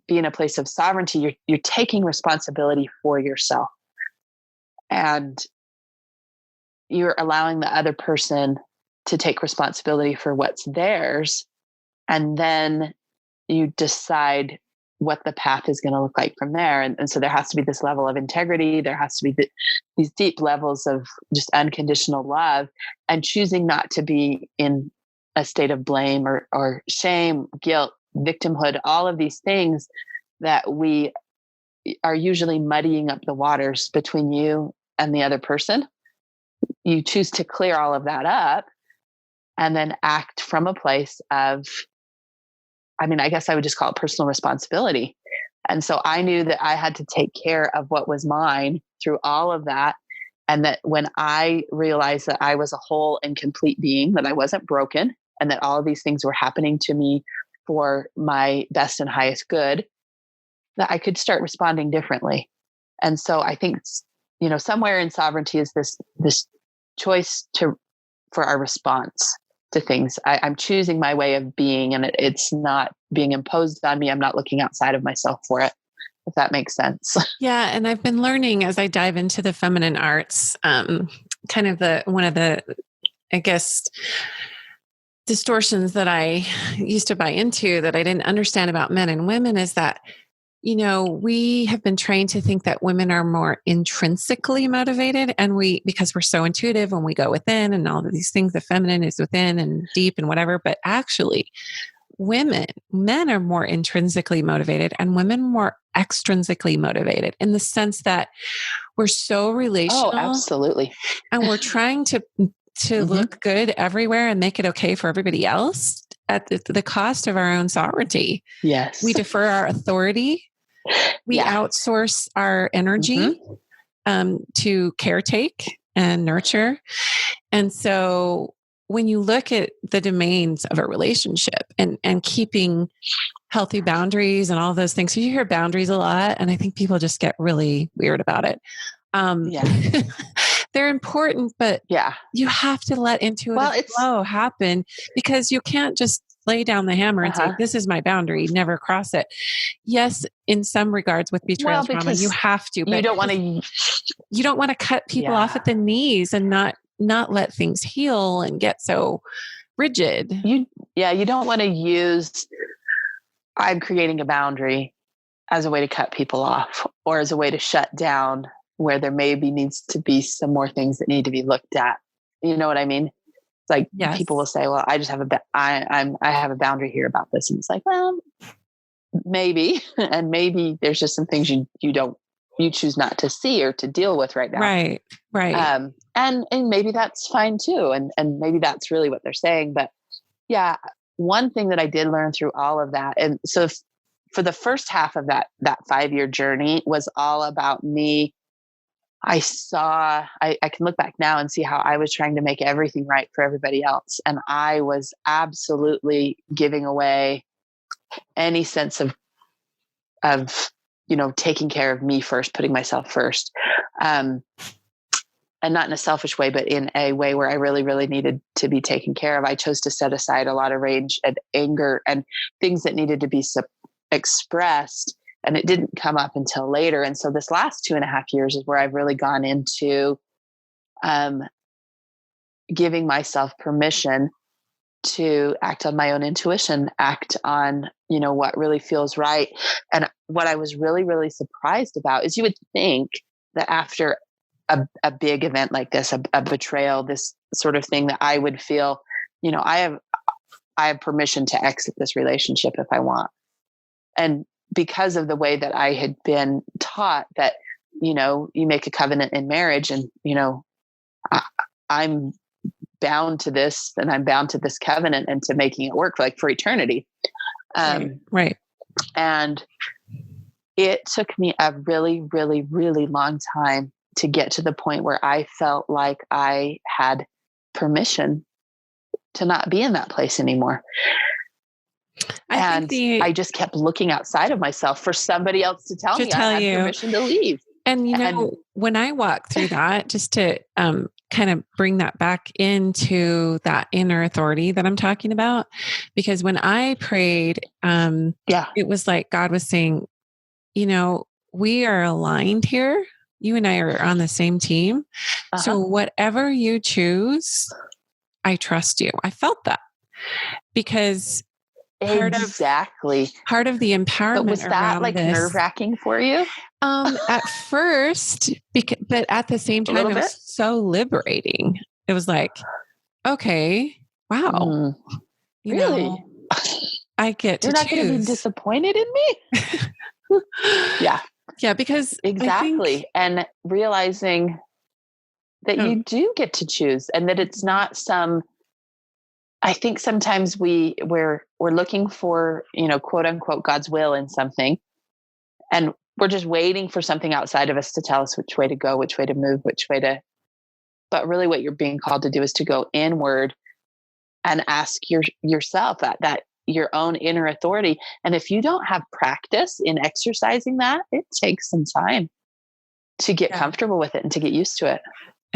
be in a place of sovereignty, you're taking responsibility for yourself. And you're allowing the other person to take responsibility for what's theirs. And then you decide what the path is going to look like from there. And so there has to be this level of integrity. There has to be these deep levels of just unconditional love, and choosing not to be in a state of blame or shame, guilt, victimhood, all of these things that we are usually muddying up the waters between you and the other person. You choose to clear all of that up and then act from a place of, I guess I would just call it personal responsibility. And so I knew that I had to take care of what was mine through all of that. And that when I realized that I was a whole and complete being, that I wasn't broken, and that all of these things were happening to me for my best and highest good, that I could start responding differently. And so I think, somewhere in sovereignty is this choice for our response to things. I'm choosing my way of being, and it's not being imposed on me. I'm not looking outside of myself for it, if that makes sense. Yeah. And I've been learning as I dive into the feminine arts, kind of one of the, I guess, distortions that I used to buy into that I didn't understand about men and women is that, we have been trained to think that women are more intrinsically motivated, and because we're so intuitive when we go within and all of these things, the feminine is within and deep and whatever, but actually men are more intrinsically motivated and women more extrinsically motivated, in the sense that we're so relational. Oh, absolutely. And we're trying to look good everywhere and make it okay for everybody else at the cost of our own sovereignty. Yes. We defer our authority. We outsource our energy to caretake and nurture. And so when you look at the domains of a relationship and keeping healthy boundaries and all those things, so you hear boundaries a lot, and I think people just get really weird about it. They're important, but you have to let intuitive flow happen, because you can't just lay down the hammer and say, this is my boundary, never cross it. Yes, in some regards with betrayal trauma, you have to, but you don't want to cut people off at the knees and not let things heal and get so rigid. You don't want to use, I'm creating a boundary as a way to cut people off, or as a way to shut down where there maybe needs to be some more things that need to be looked at. You know what I mean? It's like people will say, well, I just have I have a boundary here about this. And it's like, well, maybe, and maybe there's just some things you choose not to see or to deal with right now. Right. And maybe that's fine too. And maybe that's really what they're saying. But one thing that I did learn through all of that. And so for the first half of that 5-year journey was all about me. I can look back now and see how I was trying to make everything right for everybody else. And I was absolutely giving away any sense of taking care of me first, putting myself first. And not in a selfish way, but in a way where I really, really needed to be taken care of. I chose to set aside a lot of rage and anger and things that needed to be expressed. And it didn't come up until later. And so this last 2.5 years is where I've really gone into giving myself permission to act on my own intuition, act on, what really feels right. And what I was really, really surprised about is you would think that after a big event like this, a betrayal, this sort of thing, that I would feel, I have permission to exit this relationship if I want. And because of the way that I had been taught that, you make a covenant in marriage and, I'm bound to this and I'm bound to this covenant and to making it work like for eternity. Right. And it took me a really, really, really long time to get to the point where I felt like I had permission to not be in that place anymore. And I just kept looking outside of myself for somebody else to tell me I had permission to leave. And, when I walk through that, just to kind of bring that back into that inner authority that I'm talking about, because when I prayed, it was like God was saying, we are aligned here. You and I are on the same team. So whatever you choose, I trust you. I felt that because part of the empowerment. But was that like nerve-wracking for you? At first, but at the same time, it was so liberating. It was like, okay, wow, really? I get to choose. You're not going to be disappointed in me? Yeah, because exactly. And realizing that you do get to choose, and that it's not I think sometimes we're looking for, quote unquote, God's will in something. And we're just waiting for something outside of us to tell us which way to go, which way to move, but really what you're being called to do is to go inward and ask yourself that your own inner authority. And if you don't have practice in exercising that, it takes some time to get comfortable with it and to get used to it.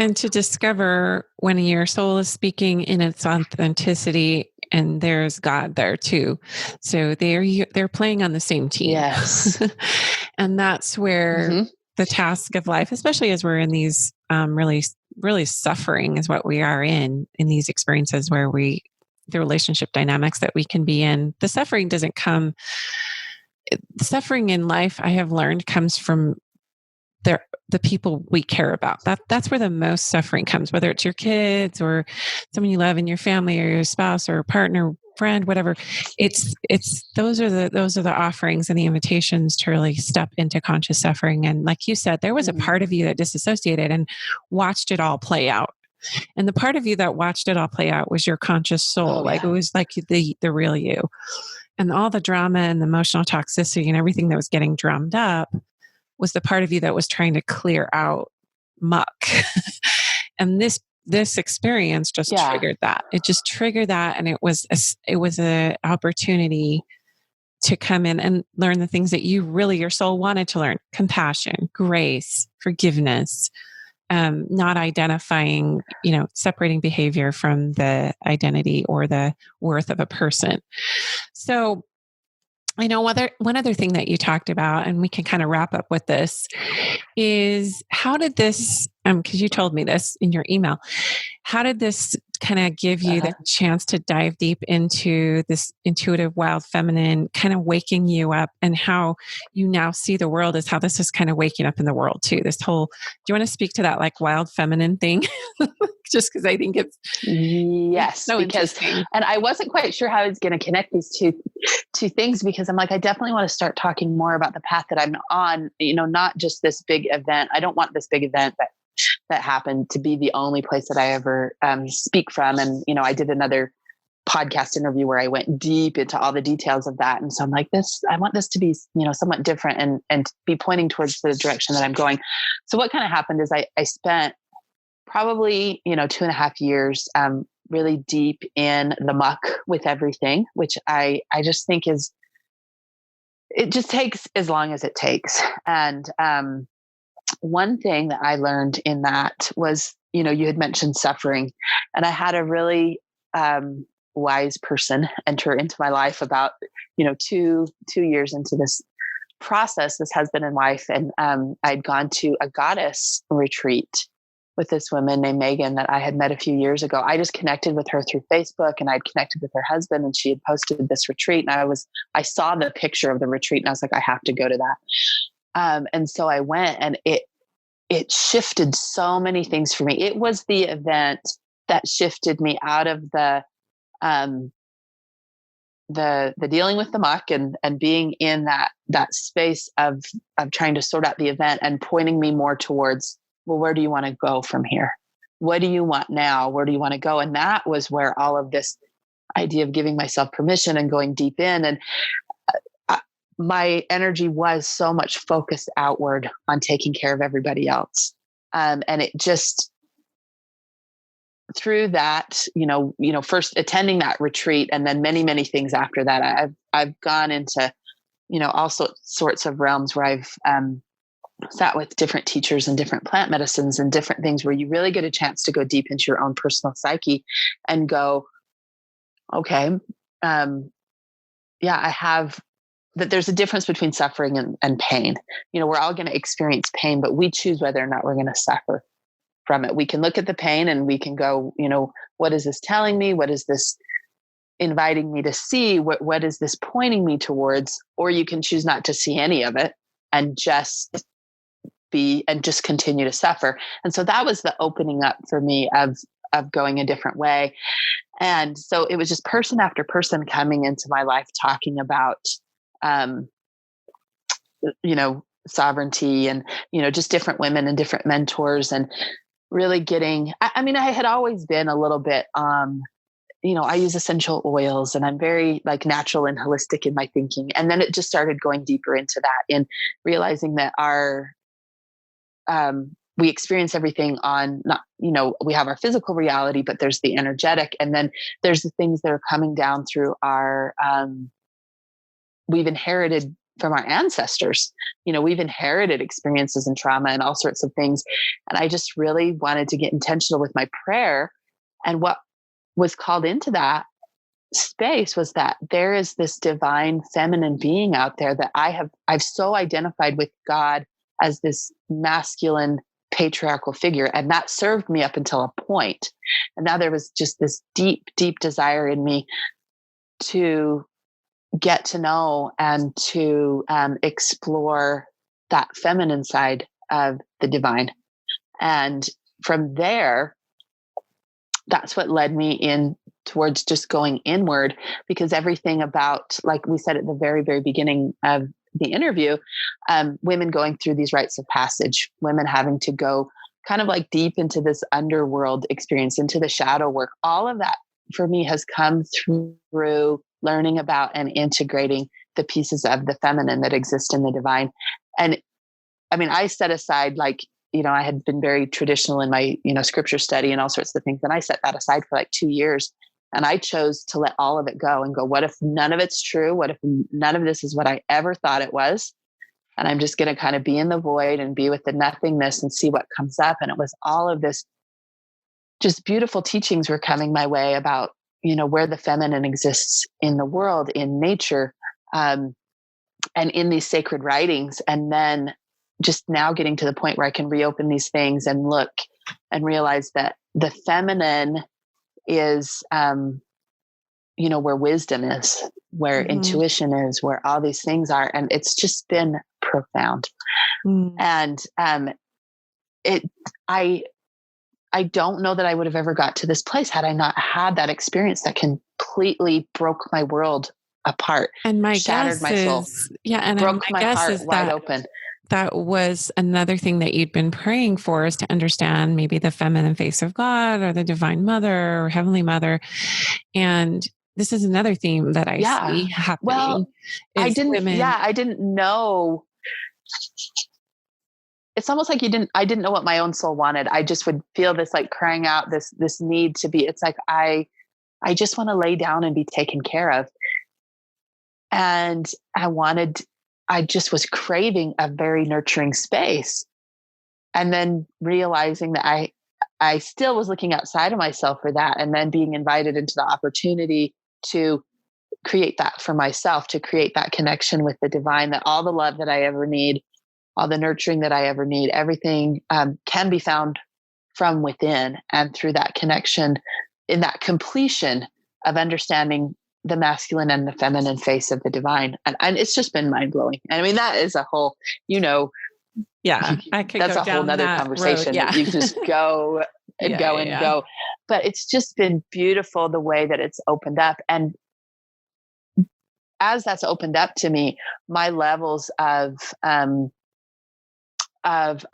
And to discover when your soul is speaking in its authenticity, and there's God there too. So they're playing on the same team. Yes. And that's where the task of life, especially as we're in these really, really suffering is what we are in these experiences where the relationship dynamics that we can be in, the suffering doesn't come. The suffering in life, I have learned, comes from the people we care about. That's where the most suffering comes, whether it's your kids or someone you love in your family or your spouse or partner, friend, whatever. It's those are the offerings and the invitations to really step into conscious suffering. And like you said, there was a part of you that disassociated and watched it all play out. And the part of you that watched it all play out was your conscious soul. Like it was like the real you. And all the drama and the emotional toxicity and everything that was getting drummed up was the part of you that was trying to clear out muck. And this experience just triggered that. It just triggered that. And it was a opportunity to come in and learn the things that your soul wanted to learn: compassion, grace, forgiveness, not identifying, separating behavior from the identity or the worth of a person. So, one other thing that you talked about, and we can kind of wrap up with this, is how did this, because you told me this in your email, how did this kind of give you the chance to dive deep into this intuitive, wild, feminine, kind of waking you up, and how you now see the world as how this is kind of waking up in the world too? This whole, do you want to speak to that like wild feminine thing? Just because I think it's so interesting. And I wasn't quite sure how I was going to connect these two things, because I'm like, I definitely want to start talking more about the path that I'm on, not just this big event. I don't want this big event that happened to be the only place that I ever speak from. And, I did another podcast interview where I went deep into all the details of that. And so I'm like, I want this to be, somewhat different and be pointing towards the direction that I'm going. So what kind of happened is I spent probably, 2.5 years, really deep in the muck with everything, which I just think it just takes as long as it takes. And, one thing that I learned in that was, you had mentioned suffering, and I had a really, wise person enter into my life about, 2 years into this process, this husband and wife. And, I'd gone to a goddess retreat with this woman named Megan that I had met a few years ago. I just connected with her through Facebook, and I'd connected with her husband, and she had posted this retreat, and I saw the picture of the retreat, and I was like, I have to go to that. And so I went, and it shifted so many things for me. It was the event that shifted me out of the dealing with the muck and being in that space of trying to sort out the event, and pointing me more towards, well, where do you want to go from here? What do you want now? Where do you want to go? And that was where all of this idea of giving myself permission and going deep in, and my energy was so much focused outward on taking care of everybody else. And it just, through that, first attending that retreat and then many, many things after that, I've gone into, all sorts of realms where I've sat with different teachers and different plant medicines and different things where you really get a chance to go deep into your own personal psyche and go, okay, I have that. There's a difference between suffering and pain. We're all going to experience pain, but we choose whether or not we're going to suffer from it. We can look at the pain and we can go, what is this telling me? What is this inviting me to see? What is this pointing me towards? Or you can choose not to see any of it and just continue to suffer. And so that was the opening up for me of going a different way. And so it was just person after person coming into my life talking about, sovereignty and, just different women and different mentors, and really getting, I had always been a little bit, I use essential oils and I'm very like natural and holistic in my thinking. And then it just started going deeper into that and realizing that we experience everything on not, we have our physical reality, but there's the energetic. And then there's the things that are coming down through our, we've inherited from our ancestors. We've inherited experiences and trauma and all sorts of things. And I just really wanted to get intentional with my prayer. And what was called into that space was that there is this divine feminine being out there that I've so identified with God as this masculine patriarchal figure. And that served me up until a point. And now there was just this deep, deep desire in me to get to know and to explore that feminine side of the divine. And from there, that's what led me in towards just going inward, because everything about, like we said at the very, very beginning of the interview, women going through these rites of passage, women having to go kind of like deep into this underworld experience, into the shadow work, all of that for me has come through learning about and integrating the pieces of the feminine that exist in the divine. And I set aside, like, I had been very traditional in my, scripture study and all sorts of things. And I set that aside for like 2 years. And I chose to let all of it go and go, what if none of it's true? What if none of this is what I ever thought it was? And I'm just going to kind of be in the void and be with the nothingness and see what comes up. And it was all of this just beautiful teachings were coming my way about, where the feminine exists in the world, in nature, and in these sacred writings. And then just now getting to the point where I can reopen these things and look and realize that the feminine is, where wisdom is, where intuition is, where all these things are. And it's just been profound. And I don't know that I would have ever got to this place had I not had that experience that completely broke my world apart, and my shattered my soul, broke my heart wide open. That was another thing that you'd been praying for, is to understand maybe the feminine face of God or the divine mother or heavenly mother. And this is another theme that I see happening. Well, I didn't know. It's almost like I didn't know what my own soul wanted. I just would feel this like crying out, this need to be, it's like, I just want to lay down and be taken care of. And I just was craving a very nurturing space. And then realizing that I still was looking outside of myself for that. And then being invited into the opportunity to create that for myself, to create that connection with the divine, that all the love that I ever need, all the nurturing that I ever need, everything can be found from within. And through that connection, in that completion of understanding the masculine and the feminine face of the divine. And it's just been mind blowing. And that is a whole, I could that's go a down whole nother that conversation. road. Yeah. You can just go and go. But it's just been beautiful the way that it's opened up. And as that's opened up to me, my levels of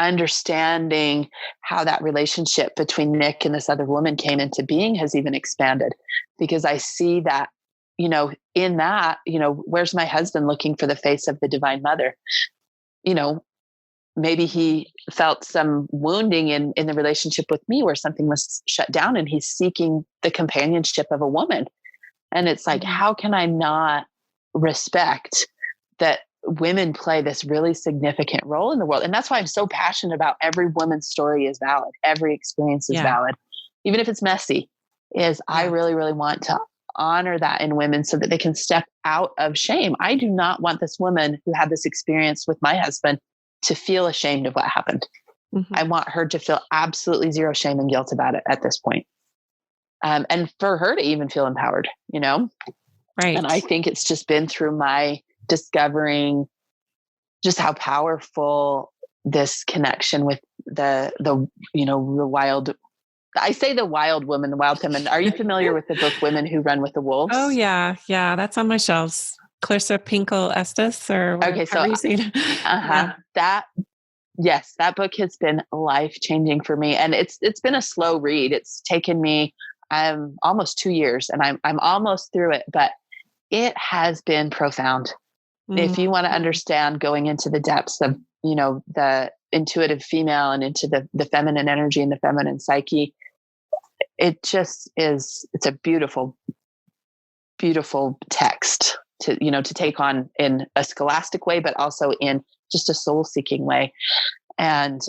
understanding how that relationship between Nick and this other woman came into being has even expanded, because I see that, in that, where's my husband looking for the face of the divine mother? maybe he felt some wounding in the relationship with me where something was shut down and he's seeking the companionship of a woman. And it's like, how can I not respect that women play this really significant role in the world? And that's why I'm so passionate about every woman's story is valid. Every experience is valid, even if it's messy. I really, really want to honor that in women so that they can step out of shame. I do not want this woman who had this experience with my husband to feel ashamed of what happened. I want her to feel absolutely zero shame and guilt about it at this point. And for her to even feel empowered, Right. And I think it's just been through my discovering just how powerful this connection with the wild, I say the wild woman, the wild feminine. Are you familiar with the book Women Who Run with the Wolves? Oh yeah. Yeah. That's on my shelves. Clarissa Pinkel Estes or whatever. Okay. So, that book has been life-changing for me. And it's been a slow read. It's taken me almost 2 years and I'm almost through it, but it has been profound. If you want to understand going into the depths of, the intuitive female and into the feminine energy and the feminine psyche, it just is, it's a beautiful, beautiful text to take on in a scholastic way, but also in just a soul seeking way. And,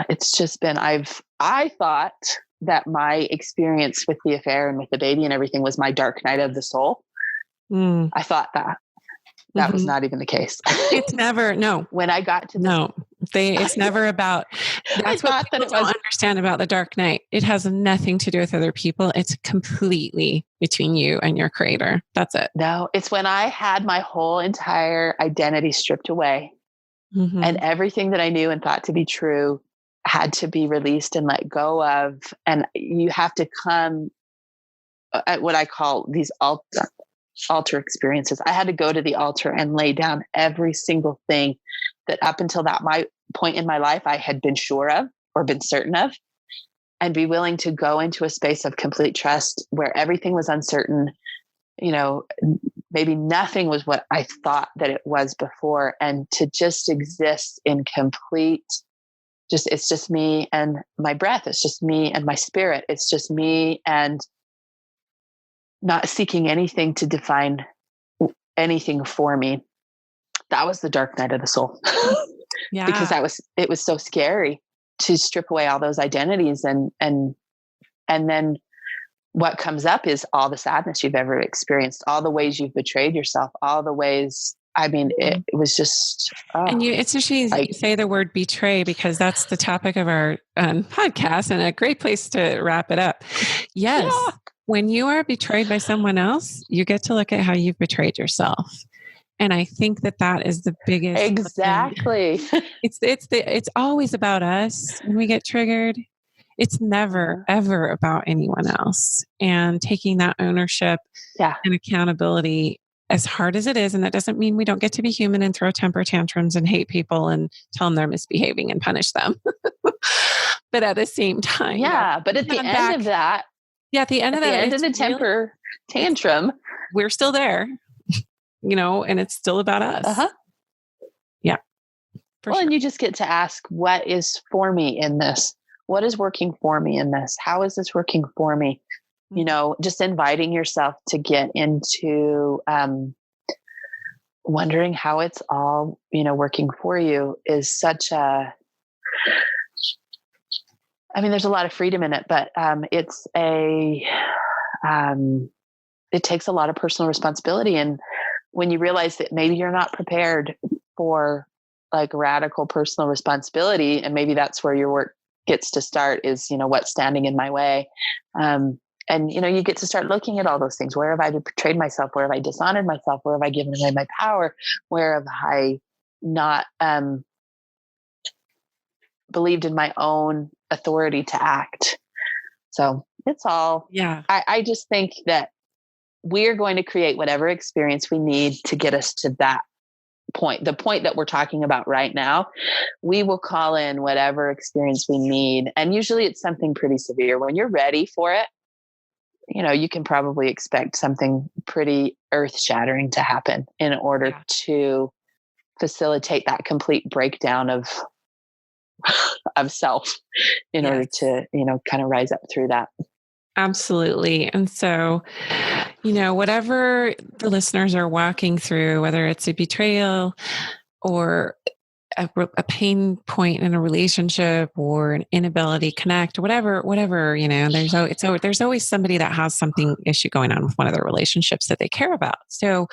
it's just been, I thought that my experience with the affair and with the baby and everything was my dark night of the soul. I thought that was not even the case. It's never, no. When I got to this, it's never about, that's what people don't understand about the dark night. It has nothing to do with other people. It's completely between you and your creator. That's it. No, it's when I had my whole entire identity stripped away and everything that I knew and thought to be true had to be released and let go of. And you have to come at what I call these altar experiences. I had to go to the altar and lay down every single thing that up until that point in my life, I had been sure of or been certain of, and be willing to go into a space of complete trust where everything was uncertain. Maybe nothing was what I thought that it was before, and to just exist in complete, it's just me and my breath. It's just me and my spirit. It's just me and not seeking anything to define anything for me. That was the dark night of the soul. Because it was so scary to strip away all those identities. And then what comes up is all the sadness you've ever experienced, all the ways you've betrayed yourself, all the ways, it was just, and it's interesting you say the word betray, because that's the topic of our podcast and a great place to wrap it up. Yes. Yeah. When you are betrayed by someone else, you get to look at how you've betrayed yourself. And I think that is the biggest. Exactly. It's always about us when we get triggered. It's never, ever about anyone else. And taking that ownership and accountability, as hard as it is, and that doesn't mean we don't get to be human and throw temper tantrums and hate people and tell them they're misbehaving and punish them. But at the same time. Yeah. But at the end of that. Yeah. At the end of the temper tantrum, we're still there, and it's still about us. Yeah. Sure. And you just get to ask, what is for me in this? What is working for me in this? How is this working for me? Just inviting yourself to get into wondering how it's all, working for you is such a, there's a lot of freedom in it, but it takes a lot of personal responsibility. And when you realize that maybe you're not prepared for like radical personal responsibility, and maybe that's where your work gets to start is, what's standing in my way. And, you get to start looking at all those things. Where have I betrayed myself? Where have I dishonored myself? Where have I given away my power? Where have I not believed in my own authority to act? So it's all, I just think that we're going to create whatever experience we need to get us to that point, the point that we're talking about right now. We will call in whatever experience we need. And usually it's something pretty severe. When you're ready for it, you can probably expect something pretty earth shattering to happen in order to facilitate that complete breakdown of self in order to, kind of rise up through that. Absolutely. And so, whatever the listeners are walking through, whether it's a betrayal or a pain point in a relationship or an inability to connect, whatever, there's always somebody that has something issue going on with one of their relationships that they care about. So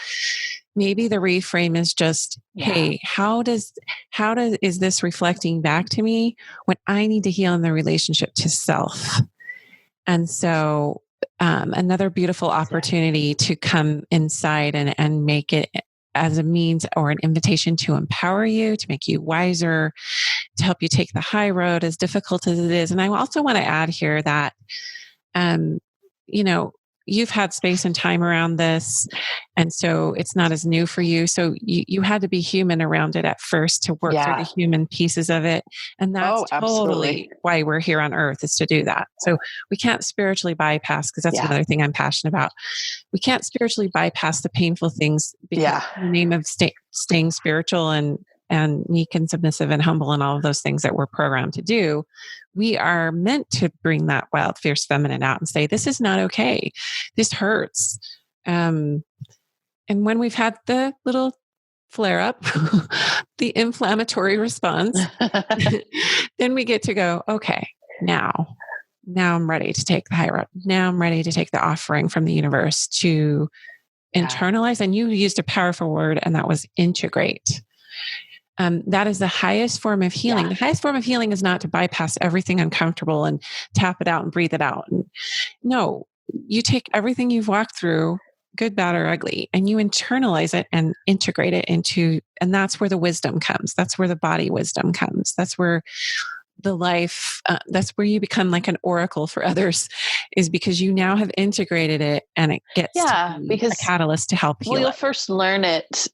maybe the reframe is just, hey, is this reflecting back to me when I need to heal in the relationship to self? And so another beautiful opportunity to come inside and make it as a means or an invitation to empower you, to make you wiser, to help you take the high road, as difficult as it is. And I also want to add here that, you've had space and time around this. And so it's not as new for you. So you had to be human around it at first to work through the human pieces of it. And that's totally why we're here on earth, is to do that. So we can't spiritually bypass, because that's another thing I'm passionate about. We can't spiritually bypass the painful things because in the name of staying spiritual and meek and submissive and humble and all of those things that we're programmed to do. We are meant to bring that wild, fierce feminine out and say, this is not okay. This hurts. And when we've had the little flare up, the inflammatory response, then we get to go, okay, now I'm ready to take the high road. Now I'm ready to take the offering from the universe to internalize. And you used a powerful word, and that was integrate. That is the highest form of healing. The highest form of healing is not to bypass everything uncomfortable and tap it out and breathe it out. No, you take everything you've walked through, good, bad, or ugly, and you internalize it and integrate it into, and that's where the wisdom comes. That's where the body wisdom comes. That's where the life, that's where you become like an oracle for others, is because you now have integrated it, and it gets to be a catalyst to help heal. You'll first learn it.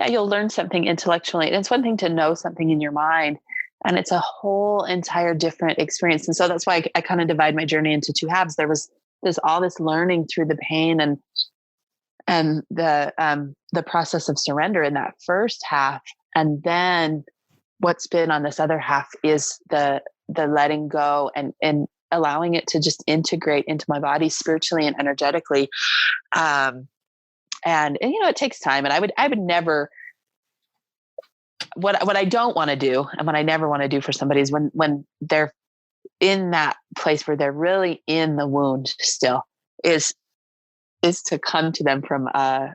You'll learn something intellectually. And it's one thing to know something in your mind, and it's a whole entire different experience. And so that's why I kind of divide my journey into two halves. There's all this learning through the pain and the process of surrender in that first half. And then what's been on this other half is the letting go and allowing it to just integrate into my body spiritually and energetically. And it takes time, and I would never, what I don't want to do, and what I never want to do for somebody is when they're in that place where they're really in the wound still, is to come to them from a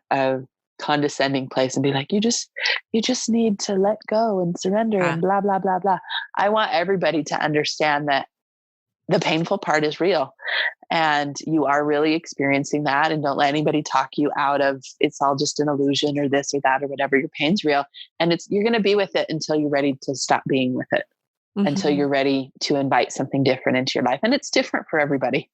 condescending place and be like, you just need to let go and surrender and blah, blah, blah, blah. I want everybody to understand that the painful part is real, and you are really experiencing that, and don't let anybody talk you out of it's all just an illusion or this or that or whatever. Your pain's real, and you're going to be with it until you're ready to stop being with it, until you're ready to invite something different into your life. And it's different for everybody.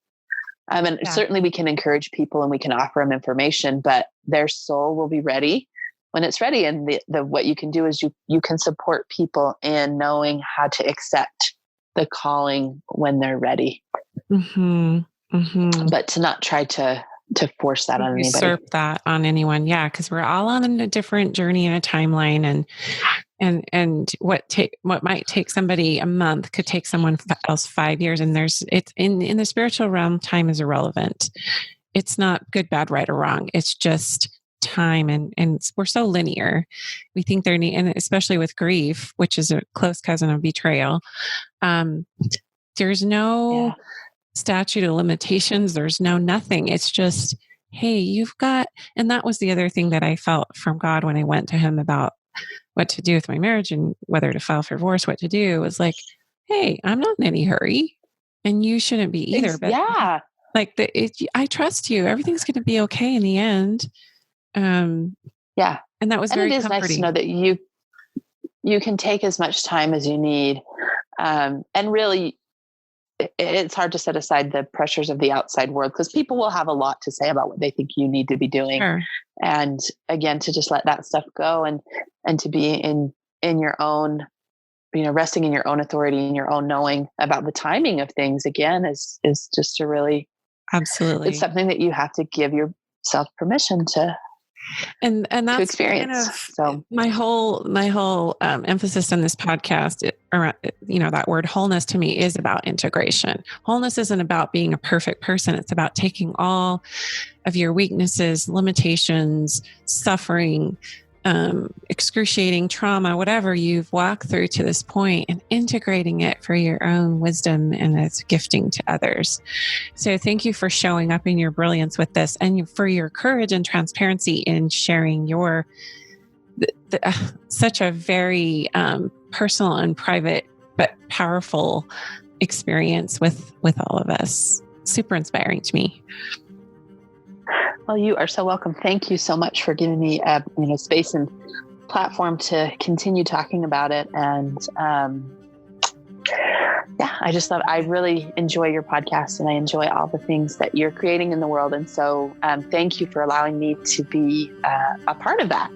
Certainly we can encourage people and we can offer them information, but their soul will be ready when it's ready. And what you can do is you can support people in knowing how to accept the calling when they're ready, but to not try to force that on anybody. Usurp that on anyone. Yeah. Cause we're all on a different journey and a timeline, and what might take somebody a month could take someone else 5 years. And it's in the spiritual realm, time is irrelevant. It's not good, bad, right, or wrong. It's just time. And we're so linear. We think and especially with grief, which is a close cousin of betrayal. There's no statute of limitations. There's no nothing. It's just, hey, you've got, and that was the other thing that I felt from God when I went to him about what to do with my marriage and whether to file for divorce, what to do, was like, hey, I'm not in any hurry, and you shouldn't be either. But I trust you. Everything's going to be okay in the end. And that was very comforting. It is nice to know that you can take as much time as you need. And really, it's hard to set aside the pressures of the outside world, because people will have a lot to say about what they think you need to be doing. Sure. And again, to just let that stuff go and to be in your own, resting in your own authority and your own knowing about the timing of things, again, is just a really, absolutely, it's something that you have to give yourself permission to And that's to experience. So my whole emphasis on this podcast around, that word wholeness to me is about integration. Wholeness isn't about being a perfect person. It's about taking all of your weaknesses, limitations, suffering, excruciating trauma, whatever you've walked through to this point, and integrating it for your own wisdom and its gifting to others. So thank you for showing up in your brilliance with this, and for your courage and transparency in sharing your such a very personal and private but powerful experience with all of us. Super inspiring to me. Well, you are so welcome. Thank you so much for giving me a space and platform to continue talking about it. And I just thought I really enjoy your podcast, and I enjoy all the things that you're creating in the world. And so thank you for allowing me to be a part of that.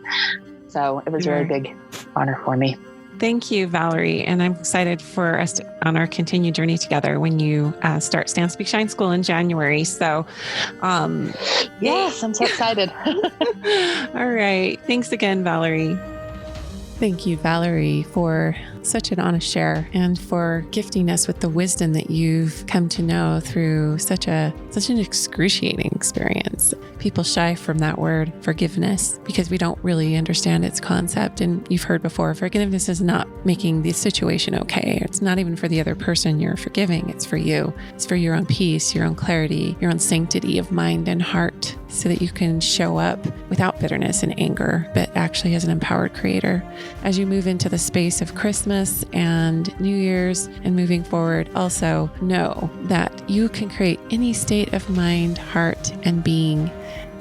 So it was a very big honor for me. Thank you, Valerie. And I'm excited for us on our continued journey together when you start Stand, Speak, Shine School in January. So, yes, I'm so excited. All right. Thanks again, Valerie. Thank you, Valerie, for such an honest share and for gifting us with the wisdom that you've come to know through such an excruciating experience. People shy from that word forgiveness because we don't really understand its concept. And you've heard before, forgiveness is not making the situation okay. It's not even for the other person you're forgiving. It's for you. It's for your own peace, your own clarity, your own sanctity of mind and heart, so that you can show up without bitterness and anger, but actually as an empowered creator. As you move into the space of Christmas and New Year's and moving forward, also know that you can create any state of mind, heart, and being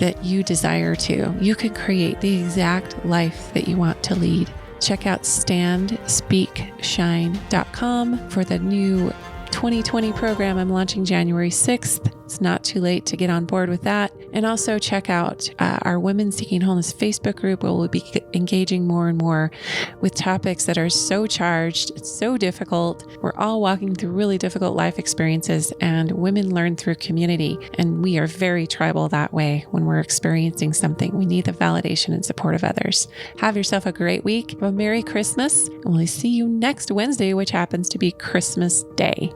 that you desire to. You can create the exact life that you want to lead. Check out standspeakshine.com for the new 2020 program I'm launching January 6th. It's not too late to get on board with that. And also check out our Women Seeking Wholeness Facebook group, where we'll be engaging more and more with topics that are so charged. It's so difficult. We're all walking through really difficult life experiences, and women learn through community. And we are very tribal that way. When we're experiencing something, we need the validation and support of others. Have yourself a great week. Have a Merry Christmas. And we'll see you next Wednesday, which happens to be Christmas Day.